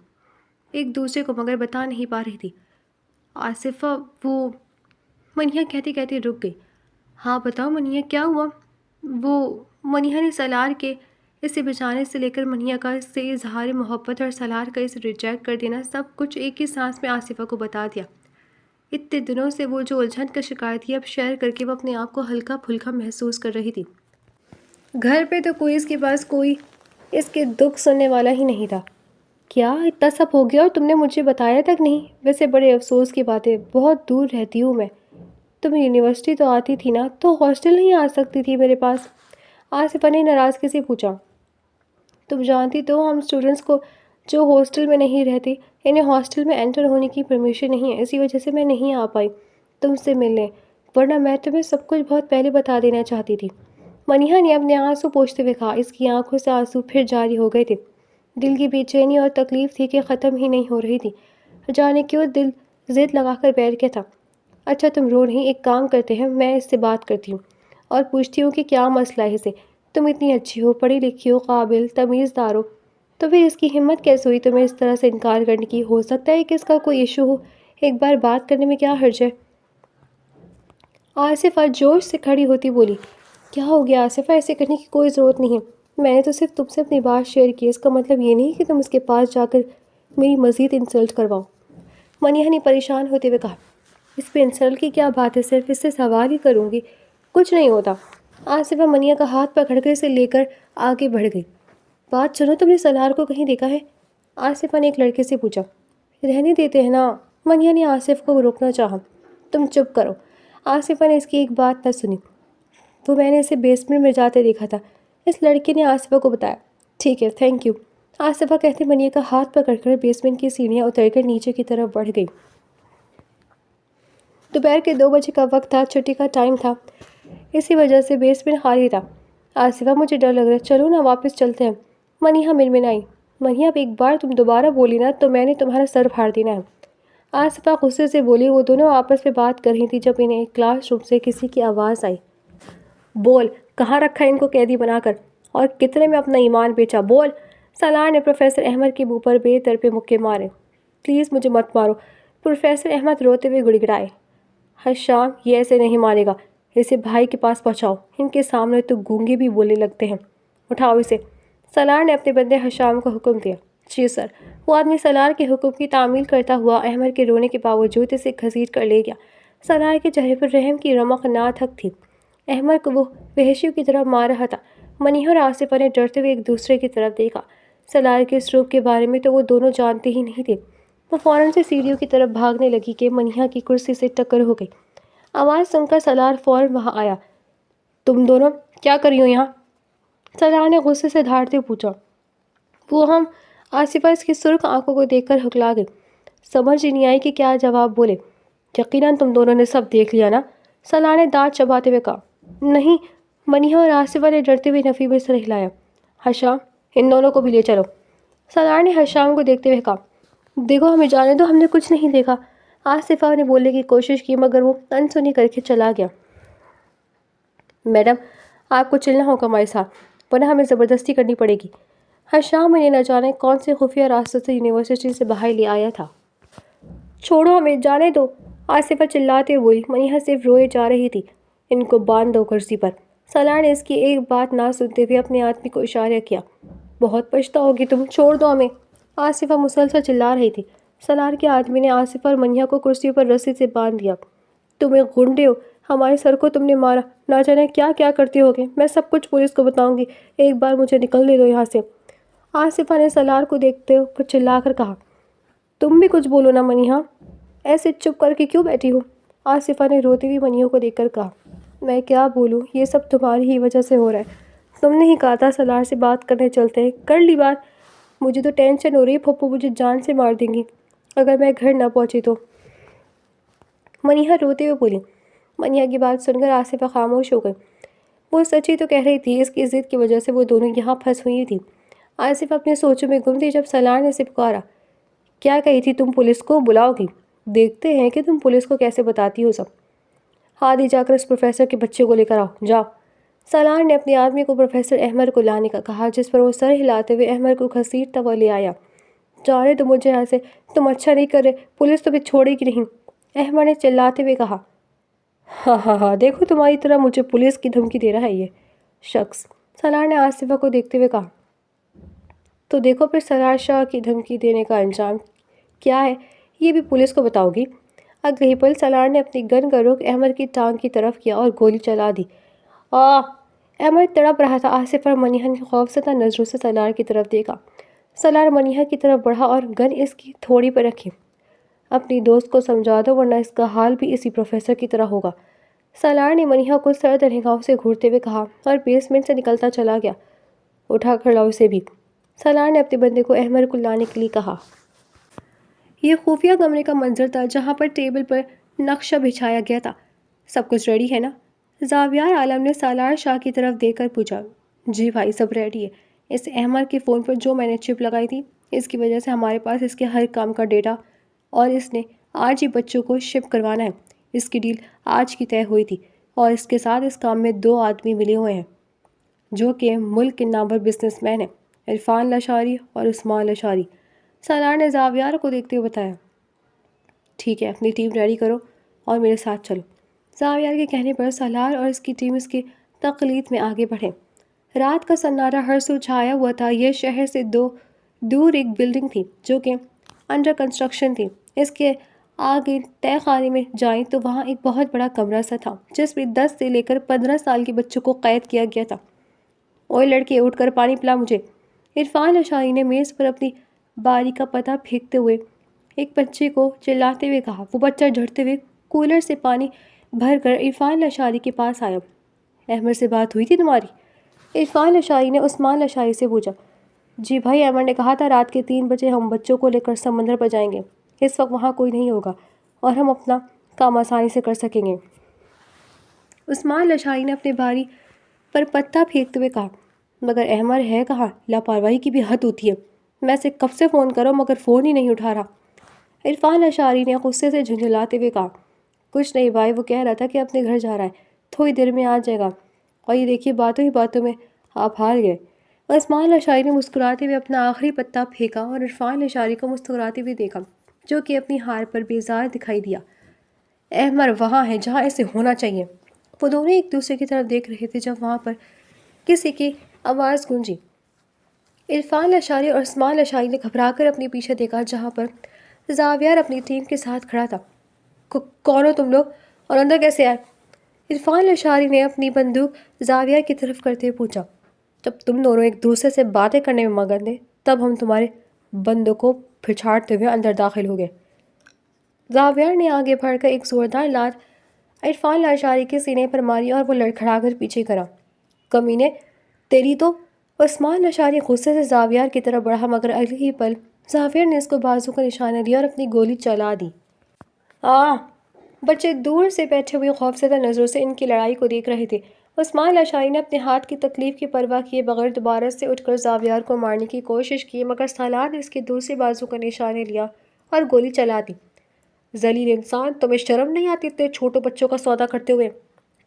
ایک دوسرے کو، مگر بتا نہیں پا رہی تھی۔ آصفہ، وہ، منیہا کہتے کہتے رک گئی۔ ہاں بتاؤ منیہا، کیا ہوا؟ وہ، منیہا نے سالار کے اسے بچانے سے لے کر منیہا کا اس سے اظہار محبت اور سالار کا اسے ریجیکٹ کر دینا سب کچھ ایک ہی سانس میں آصفہ کو بتا دیا۔ اتنے دنوں سے وہ جو الجھن کا شکار تھی، اب شیئر کر کے وہ اپنے آپ کو ہلکا پھلکا محسوس کر رہی تھی۔ گھر پہ تو کوئی اس کے پاس کوئی اس کے دکھ سننے والا ہی نہیں تھا۔ کیا اتنا سب ہو گیا اور تم نے مجھے بتایا تک نہیں؟ ویسے بڑے افسوس کی بات ہے، بہت دور رہتی ہوں میں۔ تم یونیورسٹی تو آتی تھی نا، تو ہاسٹل نہیں آ سکتی تھی میرے پاس؟ آصفہ نے ناراضگی سے پوچھا۔ تم جانتی تو ہم اسٹوڈنٹس کو جو ہاسٹل میں نہیں رہتے، انہیں ہاسٹل میں انٹر ہونے کی پرمیشن نہیں ہے، اسی وجہ سے میں نہیں آ پائی تم سے ملنے، ورنہ میں تمہیں سب کچھ بہت پہلے بتا دینا چاہتی تھی، منیہا نے اپنے آنسو پوچھتے ہوئے کہا۔ اس کی آنکھوں سے آنسو پھر جاری ہو گئے تھے۔ دل کی بے چینی اور تکلیف تھی کہ ختم ہی نہیں ہو رہی تھی، جانے کیوں دل ضد لگا کر بیٹھ گیا تھا۔ اچھا تم رو نہیں، ایک کام کرتے ہیں، میں اس سے بات کرتی ہوں اور پوچھتی ہوں کہ کیا مسئلہ ہے اسے۔ تم اتنی اچھی ہو، پڑھی لکھی ہو، قابل تمیز دار ہو، تو پھر اس کی ہمت کیسے ہوئی تمہیں اس طرح سے انکار کرنے کی؟ ہو سکتا ہے کہ اس کا کوئی ایشو ہو، ایک بار بات کرنے میں کیا حرج ہے؟ آصفہ جوش سے کھڑی ہوتی بولی، کیا ہو گیا آصفہ؟ ایسے کرنے کی کوئی ضرورت نہیں ہے، میں نے تو صرف تم سے اپنی بات شیئر کی، اس کا مطلب یہ نہیں کہ تم اس کے پاس جا کر میری مزید انسلٹ کرواؤ۔ منیہا نے پریشان ہوتے ہوئے کہا، اس پہ انسلٹ کی کیا بات ہے، صرف اس سے سوال ہی کروں گی، کچھ نہیں ہوتا۔ آصفہ منیہا کا ہاتھ پکڑ کر اسے لے کر آگے بڑھ گئی۔ بات سنو، تم نے سلار کو کہیں دیکھا ہے؟ آصفہ نے ایک لڑکے سے پوچھا۔ رہنے دیتے ہیں نا، منیہا نے آصف کو روکنا چاہا۔ تم چپ کرو۔ آصفہ نے اس کی ایک بات نہ سنی۔ وہ میں نے اسے بیسمنٹ میں جاتے دیکھا تھا، اس لڑکے نے آصفہ کو بتایا۔ ٹھیک ہے، تھینک یو، آصفہ کہتے منیہا کا ہاتھ پکڑ کر بیسمنٹ کی سیڑھیاں اتر کر نیچے کی طرف بڑھ گئی۔ دوپہر کے 2 بجے کا وقت تھا، چھٹی کا ٹائم تھا، اسی وجہ سے بیسمنٹ خالی تھا۔ آصفہ مجھے ڈر لگ رہا ہے، چلو نا واپس چلتے ہیں۔ منیہا منمنائی۔ منیہا اب ایک بار تم دوبارہ بولی نا تو میں نے تمہارا سر پھاڑ دینا ہے۔ آصفہ غصے سے بولی۔ وہ دونوں آپس میں بات کر رہی تھی جب انہیں کلاس روم سے کسی کی آواز آئی۔ بول، کہاں رکھا ان کو قیدی بنا کر، اور کتنے میں اپنا ایمان بیچا، بول۔ سالار نے پروفیسر احمد کے منہ پر بے طرفے مکے مارے۔ پلیز مجھے مت مارو، پروفیسر احمد روتے ہوئے گڑگڑائے۔ حشام، یہ ایسے نہیں مانے گا، اسے بھائی کے پاس پہنچاؤ، ان کے سامنے تو گونگے بھی بولنے لگتے ہیں، اٹھاؤ اسے۔ سالار نے اپنے بندے حشام کو حکم دیا۔ جی سر۔ وہ آدمی سالار کے حکم کی تعمیل کرتا ہوا احمد کے رونے کے باوجود اسے گھسیٹ کر لے گیا۔ سالار کے چہرے پر رحم کی رمق نہ تھک تھی۔ احمد کو وہ وحشیوں کی طرح مار رہا تھا۔ منیہا اور آصفہ نے ڈرتے ہوئے ایک دوسرے کی طرف دیکھا۔ سالار کے اسلوب کے بارے میں تو وہ دونوں جانتے ہی نہیں تھے۔ وہ فوراً سے سیڑھیوں کی طرف بھاگنے لگی کہ منیہا کی کرسی سے ٹکر ہو گئی۔ آواز سن کر سالار فوراً وہاں آیا۔ تم دونوں کیا کر رہی ہو یہاں؟ سالار نے غصے سے دھاڑتے پوچھا۔ وہ ہم، آصفہ اس کی سرخ آنکھوں کو دیکھ کر ہکلا گئی، سمجھ ہی نہیں آئی کہ کیا جواب بولے۔ یقیناً تم دونوں نے سب دیکھ لیا نا؟ سالار نے دانت چباتے ہوئے کہا۔ نہیں، منیہا اور آصفہ نے ڈرتے ہوئے نفی میں سر ہلایا۔ حشام، ان دونوں کو بھی لے چلو، سالار نے حشام کو دیکھتے ہوئے کہا۔ دیکھو ہمیں جانے دو، ہم نے کچھ نہیں دیکھا، آصفہ نے بولنے کی کوشش کی مگر وہ انسنی کر کے چلا گیا۔ میڈم، آپ کو چلنا ہوگا ہمارے ساتھ، ورنہ ہمیں زبردستی کرنی پڑے گی۔ حشام انہیں نہ جانے کون سے خفیہ راستوں سے یونیورسٹی سے باہر لے آیا تھا۔ چھوڑو ہمیں، جانے دو، آصفہ چلاتے ہوئے بولی۔ منیہا صرف روئے جا رہی تھی۔ ان کو باندھ دو کرسی پر۔ سالار نے اس کی ایک بات نہ سنتے ہوئے اپنے آدمی کو اشارہ کیا۔ بہت پچھتاؤ گی تم، چھوڑ دو ہمیں، آصفہ مسلسل چلا رہی تھی۔ سالار کے آدمی نے آصفہ اور منیہا کو کرسیوں پر رسی سے باندھ دیا۔ تم ایک غنڈے ہو، ہمارے سر کو تم نے مارا، نہ جانے کیا کیا کرتے ہوگے، میں سب کچھ پولیس کو بتاؤں گی، ایک بار مجھے نکلنے دو یہاں سے، آصفہ نے سالار کو دیکھتے ہوئے چلا کر کہا۔ تم بھی کچھ بولو نا منیہا، ایسے چپ کر کے کیوں بیٹھی ہو؟ آصفہ نے روتی ہوئی منیہا کو دیکھ کر کہا۔ میں کیا بولوں، یہ سب تمہاری ہی وجہ سے ہو رہا ہے، تم نے ہی کہا تھا سالار سے بات کرنے چلتے ہیں، کر لی بات، مجھے تو ٹینشن ہو رہی ہے، پھپھو مجھے جان سے مار دیں گی اگر میں گھر نہ پہنچی تو، منیہا روتے ہوئے بولی۔ منیہا کی بات سن کر آصفہ خاموش ہو گئی۔ وہ سچی تو کہہ رہی تھی، اس کی ضد کی وجہ سے وہ دونوں یہاں پھنس ہوئی تھی۔ آصفہ اپنے سوچوں میں گم تھی جب سالار نے اسے پکارا۔ کیا کہی تھی تم پولیس کو بلاؤ گی؟ دیکھتے ہیں کہ تم پولیس کو کیسے بتاتی ہو سب۔ ہادی جا کر اس پروفیسر کے بچے کو لے کر آؤ، جاؤ۔ سالار نے اپنے آدمی کو پروفیسر احمد کو لانے کا کہا، جس پر وہ سر ہلاتے ہوئے احمد کو گھسیٹتا ہوا لے آیا۔ جانے تو مجھے یہاں سے، تم اچھا نہیں کر رہے، پولیس تمہیں چھوڑے گی نہیں، احمد نے چلاتے ہوئے کہا۔ ہاں ہاں ہاں، دیکھو تمہاری طرح مجھے پولیس کی دھمکی دے رہا ہے یہ شخص، سالار نے آصفہ کو دیکھتے ہوئے کہا۔ تو دیکھو پھر سالار شاہ کی دھمکی دینے کا انجام کیا ہے، یہ بھی پولیس کو بتاؤ گی؟ اگلے ہی پل سالار نے اپنی گن کا رخ احمد کی ٹانگ کی طرف کیا اور گولی چلا دی۔ احمد تڑپ رہا تھا۔ آصفہ اور منیہا نے خوفزدہ نظروں سے سالار کی طرف دیکھا۔ سالار منیہا کی طرف بڑھا اور گن اس کی تھوڑی پر رکھی۔ اپنی دوست کو سمجھا دو ورنہ اس کا حال بھی اسی پروفیسر کی طرح ہوگا، سالار نے منیہا کو سرد نگاہوں سے گھورتے ہوئے کہا اور بیسمنٹ سے نکلتا چلا گیا۔ اٹھا کر لاؤ اسے بھی، سالار نے اپنے بندے کو احمد کو لانے کے لیے کہا۔ یہ خفیہ کمرے کا منظر تھا جہاں پر ٹیبل پر نقشہ بچھایا گیا تھا۔ سب کچھ ریڈی ہے نا؟ زاویار عالم نے سالار شاہ کی طرف دیکھ کر پوچھا۔ جی بھائی، سب ریڈی ہے، اس احمد کے فون پر جو میں نے چپ لگائی تھی، اس کی وجہ سے ہمارے پاس اس کے ہر کام کا ڈیٹا، اور اس نے آج ہی بچوں کو شپ کروانا ہے، اس کی ڈیل آج کی طے ہوئی تھی اور اس کے ساتھ اس کام میں 2 آدمی ملے ہوئے ہیں جو کہ ملک کے نامور بزنس مین ہیں، عرفان لاشاری اور عثمان لاشاری۔ سالار نے زاویار کو دیکھتے ہوئے بتایا۔ ٹھیک ہے، اپنی ٹیم ریڈی کرو اور میرے ساتھ چلو۔ زاویار کے کہنے پر سالار اور اس کی ٹیم اس کی تقلید میں آگے بڑھے۔ رات کا سنارا ہر سو چھایا ہوا تھا۔ یہ شہر سے دور ایک بلڈنگ تھی جو کہ انڈر کنسٹرکشن تھی۔ اس کے آگے تہہ خانے میں جائیں تو وہاں ایک بہت بڑا کمرہ سا تھا جس میں 10 سے لے کر 15 سال کے بچوں کو قید کیا گیا تھا۔ اوئے لڑکے، اٹھ کر پانی پلا مجھے، عرفان لاشاری نے میز پر اپنی باری کا پتہ پھینکتے ہوئے ایک بچے کو چلاتے ہوئے کہا۔ وہ بچہ جھڑتے ہوئے کولر سے پانی بھر کر عرفان لاشاری کے پاس آیا۔ احمد سے بات ہوئی تھی تمہاری؟ عرفان لاشاری نے عثمان لاشاری سے پوچھا۔ جی بھائی، احمد نے کہا تھا رات کے 3 بجے ہم بچوں کو لے کر سمندر پر جائیں گے۔ اس وقت وہاں کوئی نہیں ہوگا اور ہم اپنا کام آسانی سے کر سکیں گے۔ عثمان لاشاری نے اپنے باری پر پتہ پھینکتے ہوئے کہا۔ مگر احمد ہے کہاں؟ لاپرواہی کی بھی حد ہوتی ہے۔ میں اسے کب سے فون کروں مگر فون ہی نہیں اٹھا رہا۔ عرفان لاشاری نے غصے سے جھنجھلاتے ہوئے کہا۔ کچھ نہیں بھائی، وہ کہہ رہا تھا کہ اپنے گھر جا رہا ہے، تھوڑی دیر میں آ جائے گا۔ اور یہ دیکھیے، باتوں ہی باتوں میں آپ ہار گئے۔ عثمان لاشاری نے مسکراتے ہوئے اپنا آخری پتہ پھینکا اور عرفان لاشاری کو مسکراتے ہوئے دیکھا جو کہ اپنی ہار پر بیزار دکھائی دیا۔ احمد وہاں ہے جہاں اسے ہونا چاہیے۔ وہ دونوں ایک دوسرے کی طرف دیکھ رہے تھے جب وہاں پر کسی کی آواز گونجی۔ عرفان لاشاری اور عثمان لاشاری نے گھبرا کر اپنے پیچھے دیکھا جہاں پر زاویار اپنی ٹیم کے ساتھ کھڑا تھا۔ کون ہو تم لوگ اور اندر کیسے آئے؟ عرفان لاشاری نے اپنی بندوق زاویار کی طرف کرتے ہوئے پوچھا۔ جب تم دونوں ایک دوسرے سے باتیں کرنے میں مگن تھے تب ہم تمہارے بندوں کو پھچھاڑتے ہوئے اندر داخل ہو گئے۔ زاویار نے آگے بڑھ کر ایک زوردار لات عرفان لاشاری کے سینے پر ماری اور وہ لڑکھڑا کر پیچھے کرا۔ کمینے، تیری تو! عثمان لاشاری غصے سے زاویار کی طرف بڑھا مگر اگلے ہی پل زاویار نے اس کو بازو کا نشانہ دیا اور اپنی گولی چلا دی۔ بچے دور سے بیٹھے ہوئے خوفزدہ نظروں سے ان کی لڑائی کو دیکھ رہے تھے۔ عثمان لاشاری نے اپنے ہاتھ کی تکلیف کی پرواہ کیے بغیر دوبارہ سے اٹھ کر زاویار کو مارنے کی کوشش کی مگر سالار نے اس کے دوسرے بازو کا نشانہ لیا اور گولی چلا دی۔ ذلیل انسان، تمہیں شرم نہیں آتی اتنے چھوٹے بچوں کا سودا کرتے ہوئے؟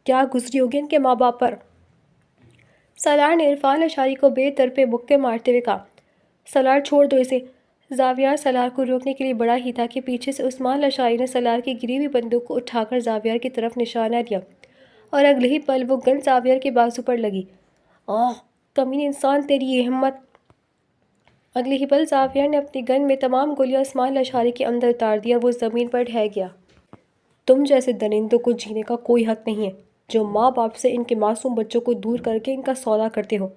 کیا گزری ہوگی ان کے ماں باپ پر؟ سالار نے عرفان لاشاری کو بے طرفے مکے مارتے ہوئے کہا۔ سالار چھوڑ دو اسے۔ زاویار سالار کو روکنے کے لیے بڑا ہی تھا کہ پیچھے سے عثمان لاشاری نے سالار کی گری ہوئی بندوق کو اٹھا کر زاویار کی طرف نشانہ دیا اور اگلے ہی پل وہ گن زاویار کے بازو پر لگی۔ کمینے انسان، تیری یہ ہمت! اگلے ہی پل زاویار نے اپنی گن میں تمام گولیاں عثمان لاشاری کے اندر اتار دی اور وہ زمین پر ڈھہ گیا۔ تم جیسے درندوں کو جینے کا کوئی حق نہیں ہے جو ماں باپ سے ان کے معصوم بچوں کو دور کر کے ان کا سودا کرتے ہو۔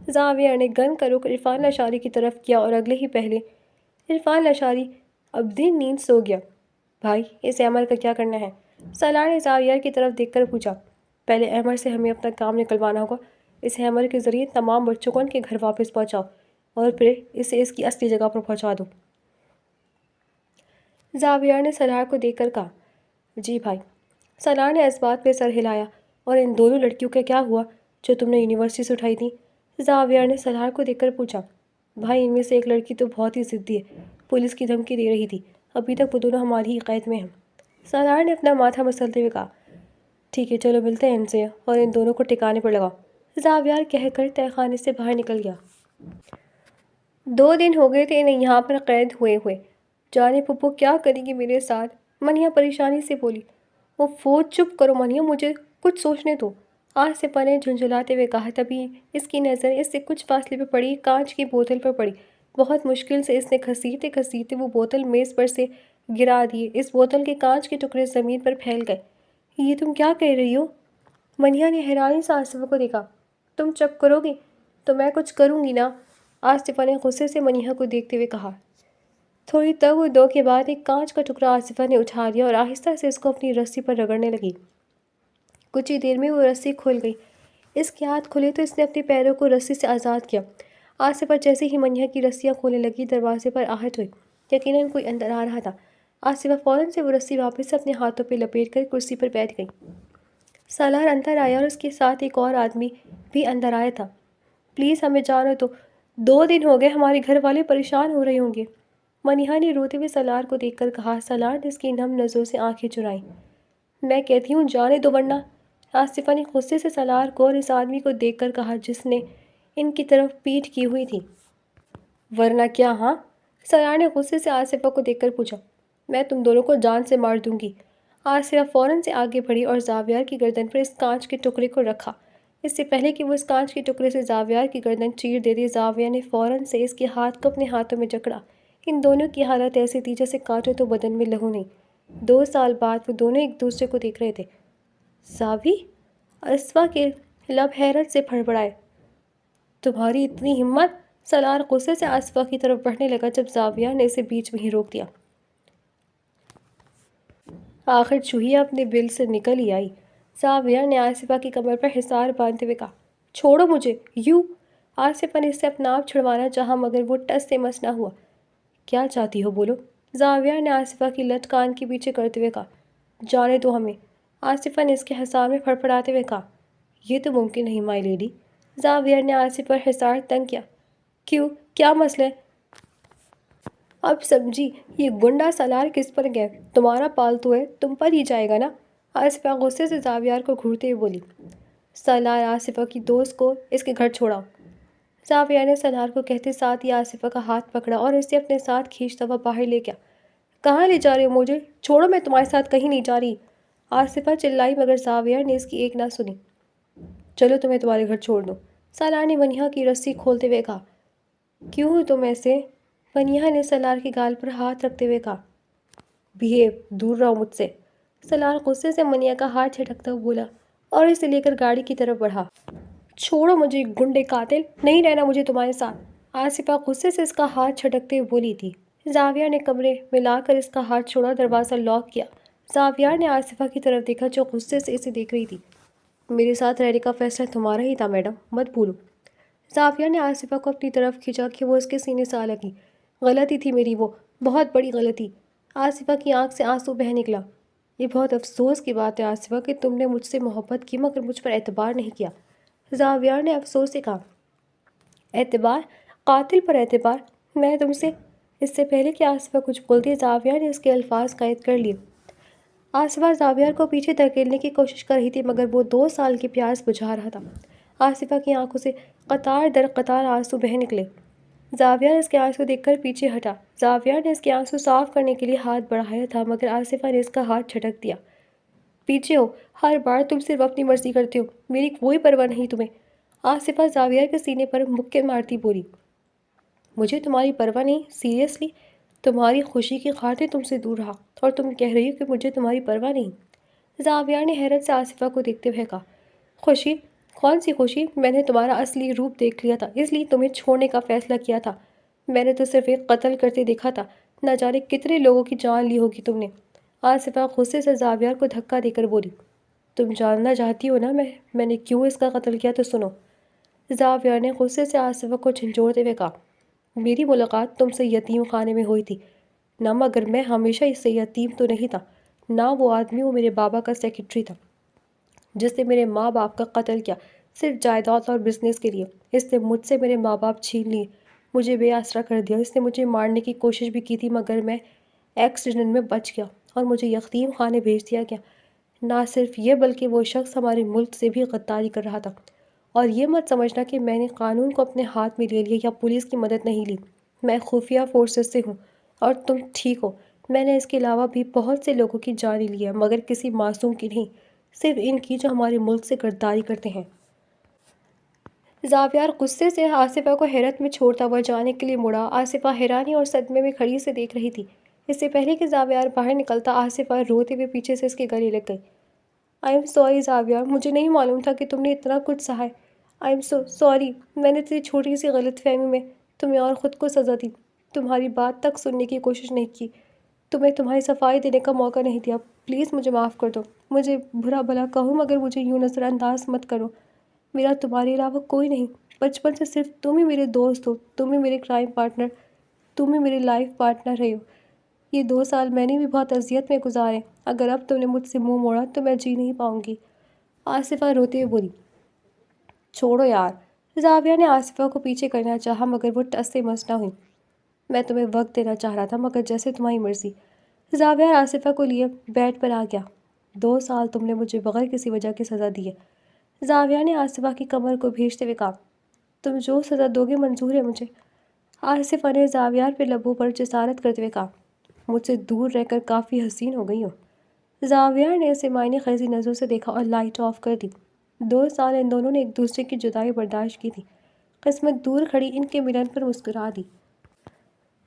زاویار نے گن کا رخ عرفان لاشاری کی طرف کیا اور اگلے ہی پہلے عرفان لاشاری اب دن نیند سو گیا۔ بھائی، اس احمد کا کیا کرنا ہے؟ سالار نے زاویار کی طرف دیکھ کر پوچھا۔ پہلے احمد سے ہمیں اپنا کام نکلوانا ہوگا۔ اس احمد کے ذریعے تمام بچوں کو ان کے گھر واپس پہنچاؤ اور پھر اسے اس کی اصلی جگہ پر پہنچا دو۔ زاویار نے سالار کو دیکھ کر کہا۔ جی بھائی۔ سالار نے اس بات پہ سر ہلایا۔ اور ان دونوں لڑکیوں کا کیا ہوا جو تم نے یونیورسٹی سے اٹھائی تھی؟ زاویار نے سالار کو دیکھ کر پوچھا۔ بھائی، ان میں سے ایک لڑکی تو بہت ہی ضدی ہے، پولیس کی دھمکی دے رہی تھی۔ ابھی تک وہ دونوں ہماری ہی قید میں ہیں۔ سالار نے اپنا ماتھا مسلتے ہوئے کہا۔ ٹھیک ہے، چلو ملتے ہیں ان سے اور ان دونوں کو ٹھکانے پر لگاؤ۔ زاویار کہہ کر تہہ خانے سے باہر نکل گیا۔ 2 دن ہو گئے تھے انہیں یہاں پر قید ہوئے۔ جانے پھپھو کیا کرے گی میرے ساتھ؟ منیہا پریشانی سے بولی۔ چپ کرو منیہا، مجھے کچھ سوچنے دو، آصفہ نے جھنجھلاتے ہوئے کہا۔ تبھی اس کی نظر اس سے کچھ فاصلے پہ پڑی کانچ کی بوتل پر پڑی۔ بہت مشکل سے اس نے گھسیٹتے گھسیٹتے وہ بوتل میز پر سے گرا دی۔ اس بوتل کے کانچ کے ٹکڑے زمین پر پھیل گئے۔ یہ تم کیا کہہ رہی ہو؟ منیہا نے حیرانی سے آصفہ کو دیکھا۔ تم چپ کرو گی تو میں کچھ کروں گی نا، آصفہ نے غصے سے منیہا کو دیکھتے ہوئے کہا۔ تھوڑی تگ و دو کے بعد ایک کانچ کا ٹکڑا آصفہ نے اٹھا لیا اور آہستہ سے اس کو اپنی رسی پر رگڑنے لگی۔ کچھ ہی دیر میں وہ رسی کھل گئی۔ اس کے ہاتھ کھلے تو اس نے اپنے پیروں کو رسی سے آزاد کیا۔ آصفہ جیسے ہی منیہا کی رسیاں کھولنے لگی دروازے پر آہٹ ہوئی۔ یقیناً کوئی اندر آ رہا تھا۔ آصفہ فوراً سے وہ رسی واپس اپنے ہاتھوں پہ لپیٹ کر کرسی پر بیٹھ گئی۔ سالار اندر آیا اور اس کے ساتھ ایک اور آدمی بھی اندر آیا تھا۔ پلیز ہمیں جانے دو، 2 دن ہو گئے، ہمارے گھر والے پریشان ہو رہے ہوں گے، منیہا نے روتے ہوئے سالار کو دیکھ کر کہا۔ سالار نے اس کی نم نظروں سے آنکھیں چرائیں۔ میں کہتی ہوں جانے دو ورنہ۔ آصفہ نے غصے سے سالار کو اور اس آدمی کو دیکھ کر کہا جس نے ان کی طرف پیٹھ کی ہوئی تھی۔ ورنہ کیا ہاں؟ سالار نے غصے سے آصفہ کو دیکھ کر پوچھا۔ میں تم دونوں کو جان سے مار دوں گی۔ آصفہ فوراً سے آگے بڑھی اور زاویار کی گردن پر اس کانچ کے ٹکڑے کو رکھا۔ اس سے پہلے کہ وہ اس کانچ کے ٹکڑے سے زاویار کی گردن چیر دیتی، زاویار نے فوراً سے اس کے ہاتھ کو اپنے ہاتھوں میں جکڑا۔ ان دونوں کی حالت ایسی تھی جیسے کاٹو تو بدن میں لہو نہیں۔ 2 سال بعد وہ دونوں ایک دوسرے کو دیکھ رہے تھے۔ زاوی؟ آصفہ کے لب حیرت سے پھڑپڑائے۔ تمہاری اتنی ہمت؟ سالار غصے سے آصفہ کی طرف بڑھنے لگا جب زاویار نے اسے بیچ میں ہی روک دیا۔ آخر چوہیا اپنے بل سے نکل ہی آئی۔ زاویار نے آصفہ کی کمر پر حصار باندھتے ہوئے کہا، چھوڑو مجھے، یو۔ آصفہ نے اس سے اپنا آپ چھڑوانا چاہا مگر وہ ٹس سے مس نہ ہوا۔ کیا چاہتی ہو بولو؟ زاویار نے آصفہ کی لٹ کان کے پیچھے کرتے ہوئے کہا۔ جانے دو ہمیں۔ آصفہ نے اس کے حصار میں پھڑپڑاتے ہوئے کہا۔ یہ تو ممکن نہیں مائی لیڈی۔ زاویار نے آصفہ پر حصار تنگ کیا۔ کیوں؟ کیا مسئلہ ہے؟ اب سمجھی، یہ گنڈا سالار کس پر گئے؟ تمہارا پالتو ہے، تم پر ہی جائے گا نا؟ آصفہ غصے سے زاویار کو گھورتے ہوئے بولی۔ سالار آصفہ کی دوست کو اس کے گھر چھوڑاؤ۔ زاویار نے سالار کو کہتے ساتھ ہی آصفہ کا ہاتھ پکڑا اور اسے اپنے ساتھ کھینچتا ہوا باہر لے گیا۔ کہاں لے جا رہے ہو مجھے؟ چھوڑو، میں تمہارے ساتھ کہیں نہیں جا رہی۔ آصفہ چلائی مگر زاویار نے اس کی ایک نہ سنی۔ چلو تمہیں تمہارے گھر چھوڑ دوں۔ سالار نے ونیا کی رسی کھولتے ہوئے کہا۔ کیوں ہو تم ایسے؟ ونیا نے سالار کے گال پر ہاتھ رکھتے ہوئے کہا۔ بہیو، دور رہو مجھ سے۔ سالار غصے سے ونیا کا ہاتھ جھٹکتا ہوا بولا اور اسے لے کر گاڑی کی طرف بڑھا۔ چھوڑو مجھے گنڈے قاتل، نہیں رہنا مجھے تمہارے ساتھ۔ آصفہ غصے سے اس کا ہاتھ جھٹکتے ہوئے بولی تھی۔ زاویار نے کمرے میں لا کر اس کا ہاتھ چھوڑا، دروازہ لاک کیا۔ زاویار نے آصفہ کی طرف دیکھا جو غصے سے اسے دیکھ رہی تھی۔ میرے ساتھ رہنے کا فیصلہ تمہارا ہی تھا میڈم، مت بھولو۔ زاویار نے آصفہ کو اپنی طرف کھینچا کہ وہ اس کے سینے سے آ لگی۔ غلطی تھی میری، وہ بہت بڑی غلطی۔ آصفہ کی آنکھ سے آنسو بہہ نکلا۔ یہ بہت افسوس کی بات ہے آصفہ کہ تم نے مجھ سے محبت کی مگر مجھ پر اعتبار نہیں کیا۔ زاویار نے افسوس سے کہا۔ اعتبار؟ قاتل پر اعتبار؟ میں تم سے… اس سے پہلے کہ آصفہ کچھ بولتی، زاویار نے اس کے الفاظ قید کر لیے۔ آصفہ زاویار کو پیچھے دھکیلنے کی کوشش کر رہی تھی مگر وہ 2 سال کی پیاس بجھا رہا تھا۔ آصفہ کی آنکھوں سے قطار در قطار آنسو بہہ نکلے۔ زاویار اس کے آنسو دیکھ کر پیچھے ہٹا۔ زاویار نے اس کے آنسو صاف کرنے کے لیے ہاتھ بڑھایا تھا مگر آصفہ نے اس کا ہاتھ جھٹک دیا۔ پیچھے ہو، ہر بار تم صرف اپنی مرضی کرتے ہو، میری کوئی پرواہ نہیں تمہیں۔ آصفہ زاویار کے سینے پر مکے مارتی بولی۔ مجھے تمہاری پرواہ نہیں؟ سیریسلی؟ تمہاری خوشی کی خاطر تم سے دور رہا اور تم کہہ رہی ہو کہ مجھے تمہاری پرواہ نہیں؟ زاویار نے حیرت سے آصفہ کو دیکھتے ہوئے کہا۔ خوشی؟ کون سی خوشی؟ میں نے تمہارا اصلی روپ دیکھ لیا تھا، اس لیے تمہیں چھوڑنے کا فیصلہ کیا تھا۔ میں نے تو صرف ایک قتل کرتے دیکھا تھا، نہ جانے کتنے لوگوں کی جان لی ہوگی تم نے۔ آصفہ غصے سے زاویار کو دھکا دے کر بولی۔ تم جاننا چاہتی ہو نا میں نے کیوں اس کا قتل کیا تو سنو۔ زاویار نے غصے سے آصفہ کو جھنجھوڑتے ہوئے کہا۔ میری ملاقات تم سے یتیم خانے میں ہوئی تھی نہ مگر میں ہمیشہ اس سے یتیم تو نہیں تھا نہ وہ آدمی، وہ میرے بابا کا سیکرٹری تھا جس نے میرے ماں باپ کا قتل کیا صرف جائیداد اور بزنس کے لیے۔ اس نے مجھ سے میرے ماں باپ چھین لیے، مجھے بے آسرا کر دیا۔ اس نے مجھے مارنے کی کوشش بھی کی تھی مگر میں ایکسیڈنٹ میں بچ گیا اور مجھے یتیم خانے بھیج دیا گیا۔ نہ صرف یہ بلکہ وہ شخص ہمارے ملک سے بھی غداری کر رہا تھا۔ اور یہ مت سمجھنا کہ میں نے قانون کو اپنے ہاتھ میں لے لیا یا پولیس کی مدد نہیں لی۔ میں خفیہ فورسز سے ہوں اور تم ٹھیک ہو، میں نے اس کے علاوہ بھی بہت سے لوگوں کی جانیں لی ہے مگر کسی معصوم کی نہیں، صرف ان کی جو ہمارے ملک سے غداری کرتے ہیں۔ زاویار غصے سے آصفہ کو حیرت میں چھوڑتا ہوا جانے کے لیے مڑا۔ آصفہ حیرانی اور صدمے میں کھڑی سے دیکھ رہی تھی۔ اس سے پہلے کہ زاویار باہر نکلتا، آصفہ روتے ہوئے پیچھے سے اس کے گلے لگ گئی۔ آئی ایم سوری زاویار، مجھے نہیں معلوم تھا کہ تم نے اتنا کچھ سہا ہے۔ آئی ایم سو سوری، میں نے تیری چھوٹی سی غلط فہمی میں تمہیں اور خود کو سزا دی، تمہاری بات تک سننے کی کوشش نہیں کی، تمہیں تمہاری صفائی دینے کا موقع نہیں دیا۔ پلیز مجھے معاف کر دو، مجھے برا بھلا کہو مگر مجھے یوں نظر انداز مت کرو۔ میرا تمہارے علاوہ کوئی نہیں، بچپن سے صرف تم ہی میرے دوست ہو، تم ہی میرے کرائم پارٹنر، تم ہی میرے لائف پارٹنر رہے ہو۔ یہ 2 سال میں نے بھی بہت اذیت میں گزارے، اگر اب تم نے مجھ سے منہ موڑا تو میں جی نہیں پاؤں گی۔ آصفہ روتے ہوئے بولی۔ چھوڑو یار۔ زاویہ نے آصفہ کو پیچھے کرنا چاہا مگر وہ ٹس سے مس نہ ہوئی۔ میں تمہیں وقت دینا چاہ رہا تھا مگر جیسے تمہاری مرضی۔ زاویہ آصفہ کو لیے بیڈ پر آ گیا۔ 2 سال تم نے مجھے بغیر کسی وجہ کی سزا دی ہے۔ زاویہ نے آصفہ کی کمر کو بھیجتے ہوئے کہا، تم جو سزا دو گے منظور ہے مجھے۔ آصفہ نے زاویہ پہ لبوں پر جسارت کرتے ہوئے کہا، مجھ سے دور رہ کر کافی حسین ہو گئی ہو۔ زاویہ نے اسے معنی خیزی نظروں سے دیکھا اور لائٹ آف کر دی۔ 2 سال ان دونوں نے ایک دوسرے کی جدائی برداشت کی تھی۔ قسمت دور کھڑی ان کے ملن پر مسکرا دی۔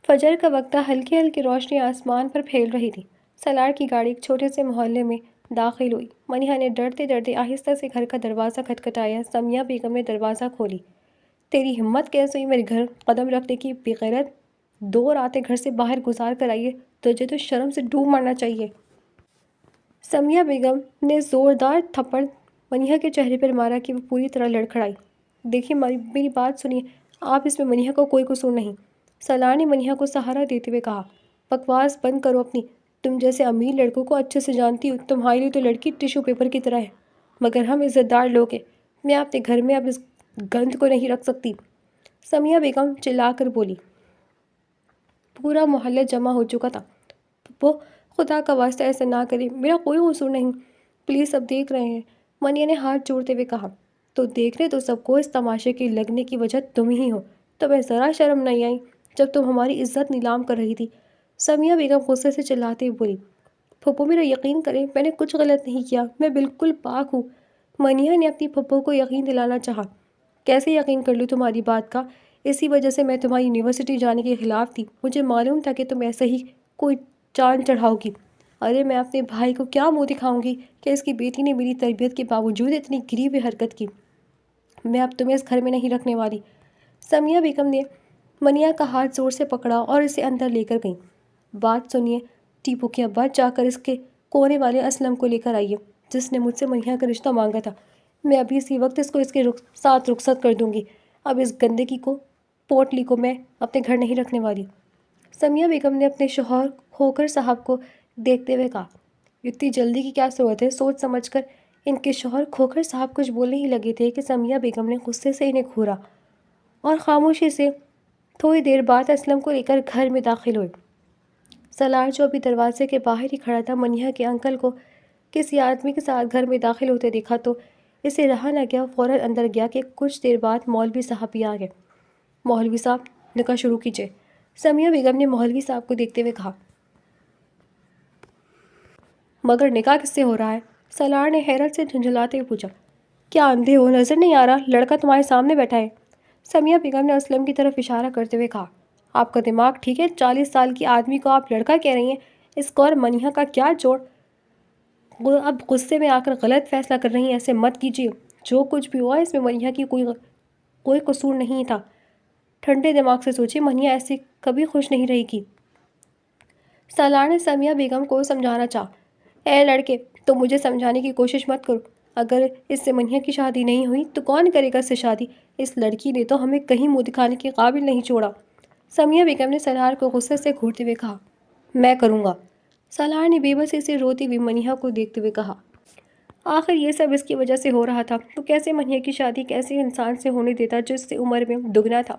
فجر کا وقت تھا، ہلکی ہلکی روشنی آسمان پر پھیل رہی تھی۔ سالار کی گاڑی ایک چھوٹے سے محلے میں داخل ہوئی۔ منیہا نے ڈرتے ڈرتے آہستہ سے گھر کا دروازہ کھٹکھٹایا۔ سمیہ بیگم نے دروازہ کھولی۔ تیری ہمت کیسے ہوئی میرے گھر قدم رکھنے کی بے غیرت؟ 2 راتیں گھر سے باہر گزار کر آئی ہے، تجھے تو شرم سے ڈوب مرنا چاہیے۔ سمیہ بیگم نے زوردار تھپڑ منیہا کے چہرے پر مارا کہ وہ پوری طرح لڑکھڑائی۔ دیکھیے میری بات سنیے، آپ اس میں منیہا کا کوئی قصور نہیں۔ سالار نے منیہا کو سہارا دیتے ہوئے کہا، بکواس بند کرو اپنی، تم جیسے امیر لڑکوں کو اچھے سے جانتی ہو، تمہارے لیے تو لڑکی ٹیشو پیپر کی طرح ہے، مگر ہم عزت دار لوگ ہیں، میں اپنے گھر میں اب اس گند کو نہیں رکھ سکتی۔ سمیہ بیگم چلا کر بولی۔ پورا محلہ جمع ہو چکا تھا۔ پھپھو خدا کا واسطہ ایسا نہ کرے، میرا کوئی قصور نہیں، پلیز سب دیکھ رہے ہیں۔ منیہا نے ہاتھ جوڑتے ہوئے کہا، تو دیکھ رہے تو سب کو اس تماشے کے لگنے کی وجہ تم ہی ہو، تمہیں ذرا شرم نہیں آئی جب تم ہماری عزت نیلام کر رہی تھی۔ سمیہ بیگم غصے سے چلاتے ہوئے بولی، پھپھو میرا یقین کریں، میں نے کچھ غلط نہیں کیا، میں بالکل پاک ہوں۔ منیہا نے اپنی پھپھو کو یقین دلانا چاہا۔ کیسے یقین کر لوں تمہاری بات کا؟ اسی وجہ سے میں تمہاری یونیورسٹی جانے کے خلاف تھی، مجھے معلوم تھا کہ تم ایسے ہی کوئی چاند چڑھاؤ گی۔ ارے میں اپنے بھائی کو کیا منہ دکھاؤں گی کہ اس کی بیٹی نے میری تربیت کے باوجود اتنی گری ہوئی حرکت کی۔ میں اب تمہیں اس گھر میں نہیں رکھنے والی۔ سمیہ بیگم نے منیہا کا ہاتھ زور سے پکڑا اور اسے اندر لے کر گئیں۔ بات سنیے، ٹیپو کے ابا جا کر اس کے کونے والے اسلم کو لے کر آئیے، جس نے مجھ سے منیہا کا رشتہ مانگا تھا۔ میں ابھی اسی وقت اس کو اس کے ساتھ رخصت کر دوں گی۔ اب اس گندگی کو پوٹلی کو میں اپنے گھر نہیں رکھنے والی۔ سمیہ بیگم نے اپنے شوہر کھوکھر صاحب کو دیکھتے ہوئے کہا، اتنی جلدی کی کیا صورت ہے؟ سوچ سمجھ کر۔ ان کے شوہر کھوکھر صاحب کچھ بولنے ہی لگے تھے کہ سمیہ بیگم نے غصے سے انہیں گھورا اور خاموشی سے تھوڑی دیر بعد اسلم کو لے کر گھر میں داخل ہوئے۔ سالار جو ابھی دروازے کے باہر ہی کھڑا تھا، منیہا کے انکل کو کسی آدمی کے ساتھ گھر میں داخل ہوتے دیکھا تو اسے رہا نہ گیا، فوراً اندر گیا کہ کچھ دیر بعد مولوی صاحب بھی آ گئے۔ مولوی صاحب نکاح شروع کیجیے۔ سمیہ بیگم نے مولوی صاحب کو دیکھتے ہوئے کہا۔ مگر نکاح کس سے ہو رہا ہے؟ سالار نے حیرت سے جھنجھلاتے ہوئے پوچھا۔ کیا اندھے ہو، نظر نہیں آ رہا؟ لڑکا تمہارے سامنے بیٹھا ہے۔ سمیہ بیگم نے اسلم کی طرف اشارہ کرتے ہوئے کہا، آپ کا دماغ ٹھیک ہے؟ 40 سال کی آدمی کو آپ لڑکا کہہ رہی ہیں؟ اس کو اور منیہا کا کیا جوڑ؟ اب غصے میں آ کر غلط فیصلہ کر رہی ہیں، ایسے مت کیجیے۔ جو کچھ بھی ہوا اس میں منیہا کی کوئی قصور نہیں تھا۔ ٹھنڈے دماغ سے سوچیں، منیہا ایسے کبھی خوش نہیں رہے گی۔ سالار نے سمیہ بیگم کو سمجھانا چاہا۔ اے لڑکے، تم مجھے سمجھانے کی کوشش مت کرو، اگر اس سے منیہا کی شادی نہیں ہوئی تو کون کرے گا اس سے شادی؟ اس لڑکی نے تو ہمیں کہیں منہ دکھانے کے قابل نہیں چھوڑا۔ سمیہ بیگم نے سالار کو غصے سے گھورتے ہوئے کہا، میں کروں گا۔ سالار نے بے بسی سے روتی ہوئی منیہا کو دیکھتے ہوئے کہا، آخر یہ سب اس کی وجہ سے ہو رہا تھا تو کیسے منیہا کی شادی کیسے انسان سے ہونے دیتا جو اس سے عمر میں دگنا تھا؟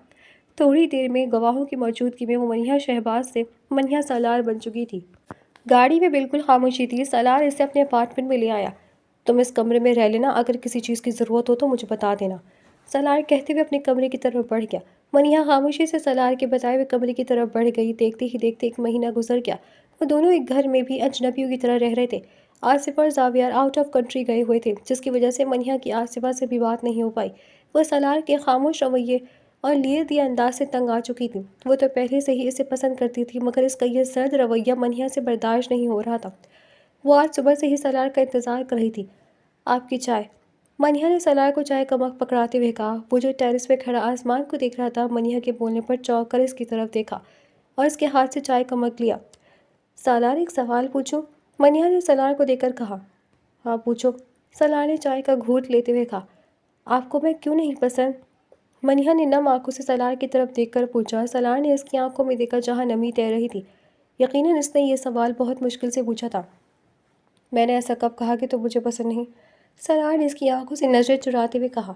تھوڑی دیر میں گواہوں کی موجودگی میں وہ منیہا شہباز سے منیہا سالار بن چکی تھی۔ گاڑی میں بالکل خاموشی تھی۔ سالار اسے اپنے اپارٹمنٹ میں لے آیا۔ تم اس کمرے میں رہ لینا، اگر کسی چیز کی ضرورت ہو تو مجھے بتا دینا۔ سالار کہتے ہوئے اپنے کمرے کی طرف بڑھ گیا۔ منیہا خاموشی سے سالار کے بتائے ہوئے کمرے کی طرف بڑھ گئی۔ دیکھتے ہی دیکھتے 1 مہینہ گزر گیا۔ وہ دونوں ایک گھر میں بھی اجنبیوں کی طرح رہ رہے تھے۔ آصف اور زاویہ آؤٹ آف کنٹری گئے ہوئے تھے، جس کی وجہ سے منیہا کی آصفہ سے بھی بات نہیں ہو پائی۔ وہ سالار کے خاموش رویے اور لیے دیا انداز سے تنگ آ چکی تھی۔ وہ تو پہلے سے ہی اسے پسند کرتی تھی، مگر اس کا یہ سرد رویہ منیہا سے برداشت نہیں ہو رہا تھا۔ وہ آج صبح سے ہی سالار کا انتظار کر رہی تھی۔ آپ کی چائے؟ منیہا نے سالار کو چائے کا مگ پکڑاتے ہوئے کہا۔ وہ جو ٹیرس پہ کھڑا آسمان کو دیکھ رہا تھا، منیہا کے بولنے پر چونک کر اس کی طرف دیکھا اور اس کے ہاتھ سے چائے کا مگ لیا۔ سالار، ایک سوال پوچھوں؟ منیہا نے سالار کو دیکھ کر کہا۔ ہاں پوچھو۔ سالار نے چائے کا گھونٹ لیتے ہوئے کہا۔ آپ کو میں کیوں نہیں پسند؟ منیہا نے نم آنکھوں سے سالار کی طرف دیکھ کر پوچھا۔ سالار نے اس کی آنکھوں میں دیکھا جہاں نمی تیر رہی تھی۔ یقیناً اس نے یہ سوال بہت مشکل سے پوچھا تھا۔ میں نے ایسا کب کہا کہ تم مجھے پسند نہیں؟ سالار نے اس کی آنکھوں سے نظریں چراتے ہوئے کہا۔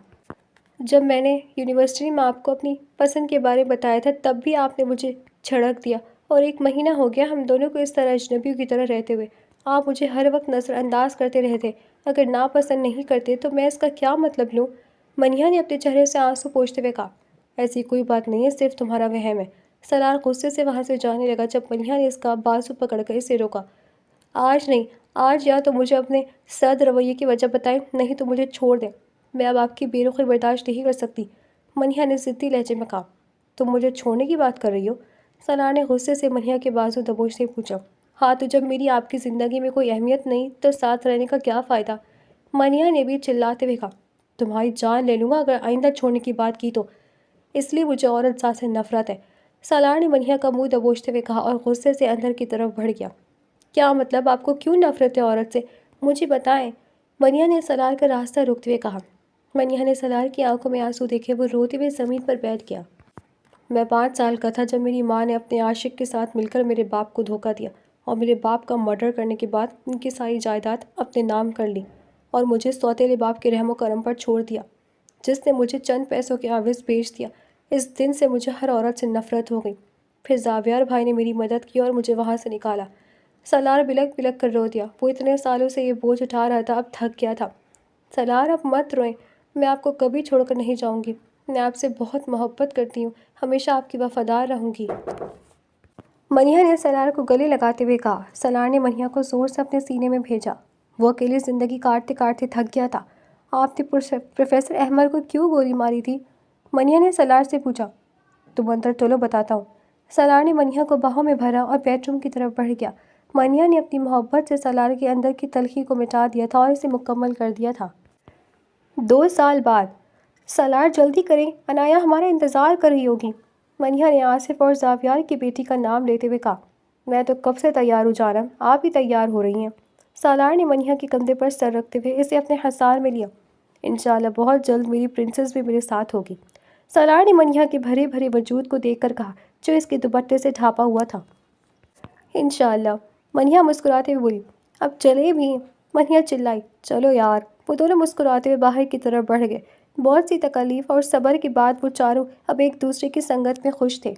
جب میں نے یونیورسٹی میں آپ کو اپنی پسند کے بارے میں بتایا تھا تب بھی آپ نے مجھے جھڑک دیا، اور 1 مہینہ ہو گیا ہم دونوں کو اس طرح اجنبیوں کی طرح رہتے ہوئے۔ آپ مجھے ہر وقت نظر انداز کرتے رہتے، اگر ناپسند نہیں کرتے تو میں اس کا کیا مطلب لوں؟ منیہا نے اپنے چہرے سے آنسو پوچھتے ہوئے کہا۔ ایسی کوئی بات نہیں ہے، صرف تمہارا وہم ہے۔ سلار غصے سے وہاں سے جانے لگا جب منیہا نے اس کا بازو پکڑ کر اسے روکا۔ آج نہیں، آج یا تو مجھے اپنے سرد رویے کی وجہ بتائیں، نہیں تو مجھے چھوڑ دیں، میں اب آپ کی بے رخی برداشت نہیں کر سکتی، منیہا نے ضدی لہجے میں کہا۔ تم مجھے چھوڑنے کی بات کر رہی ہو؟ سلار نے غصے سے منیہا کے بازو دبوچتے پوچھا۔ ہاں تو جب میری آپ کی زندگی میں کوئی اہمیت نہیں تو ساتھ رہنے کا کیا فائدہ؟ منیہا نے بھی چلاتے ہوئے کہا۔ تمہاری جان لے لوں گا اگر آئندہ چھوڑنے کی بات کی تو، اس لیے مجھے عورت ذات سے نفرت ہے، سالار نے منیہا کا منہ دبوچتے ہوئے کہا اور غصے سے اندر کی طرف بڑھ گیا۔ کیا مطلب؟ آپ کو کیوں نفرت ہے عورت سے؟ مجھے بتائیں، منیہا نے سلار کا راستہ روکتے ہوئے کہا۔ منیہا نے سلار کی آنکھوں میں آنسو دیکھے، وہ روتے ہوئے زمین پر بیٹھ گیا۔ میں 5 سال کا تھا جب میری ماں نے اپنے عاشق کے ساتھ مل کر میرے باپ کو دھوکہ دیا اور میرے باپ کا مرڈر کرنے کے بعد ان کی ساری جائیداد اپنے نام کر لی اور مجھے سوتیلے باپ کے رحم و کرم پر چھوڑ دیا، جس نے مجھے چند پیسوں کے عوض بیچ دیا۔ اس دن سے مجھے ہر عورت سے نفرت ہو گئی۔ پھر زاویار بھائی نے میری مدد کی اور مجھے وہاں سے نکالا۔ سلار بلک بلک کر رو دیا، وہ اتنے سالوں سے یہ بوجھ اٹھا رہا تھا، اب تھک گیا تھا۔ سلار اب مت روئیں، میں آپ کو کبھی چھوڑ کر نہیں جاؤں گی، میں آپ سے بہت محبت کرتی ہوں، ہمیشہ آپ کی وفادار رہوں گی، منیہا نے سلار کو گلے لگاتے ہوئے کہا۔ سلار نے منیہا کو زور سے اپنے سینے میں بھیجا، وہ اکیلی زندگی کاٹتے کاٹتے تھک گیا تھا۔ آپ نے پروفیسر احمد کو کیوں گولی ماری تھی؟ منیہا نے سلار سے پوچھا۔ تم اندر چلو بتاتا ہوں۔ سلار نے منیہا کو باہوں میں بھرا اور بیڈ روم کی طرف بڑھ گیا۔ منیہا نے اپنی محبت سے سلار کے اندر کی تلخی کو مٹا دیا تھا اور اسے مکمل کر دیا تھا۔ 2 سال بعد۔ سلار جلدی کریں، عنایا ہمارا انتظار کر رہی ہوگی، منیہا نے آصف اور زاویار کی بیٹی کا نام لیتے ہوئے کہا۔ میں تو کب سے تیار ہوں جانم، آپ بھی تیار ہو رہی ہیں؟ سالار نے منیہا کے کندھے پر سر رکھتے ہوئے اسے اپنے حصار میں لیا۔ انشاءاللہ بہت جلد میری پرنسس بھی میرے ساتھ ہوگی، سالار نے منیہا کے بھرے بھرے وجود کو دیکھ کر کہا جو اس کے دوپٹے سے ڈھانپا ہوا تھا۔ انشاءاللہ، منیہا مسکراتے ہوئے بولی۔ اب چلے بھی؟ منیہا چلائی۔ چلو یار۔ وہ دونوں مسکراتے ہوئے باہر کی طرف بڑھ گئے۔ بہت سی تکالیف اور صبر کے بعد وہ چاروں اب ایک دوسرے کی سنگت میں خوش تھے۔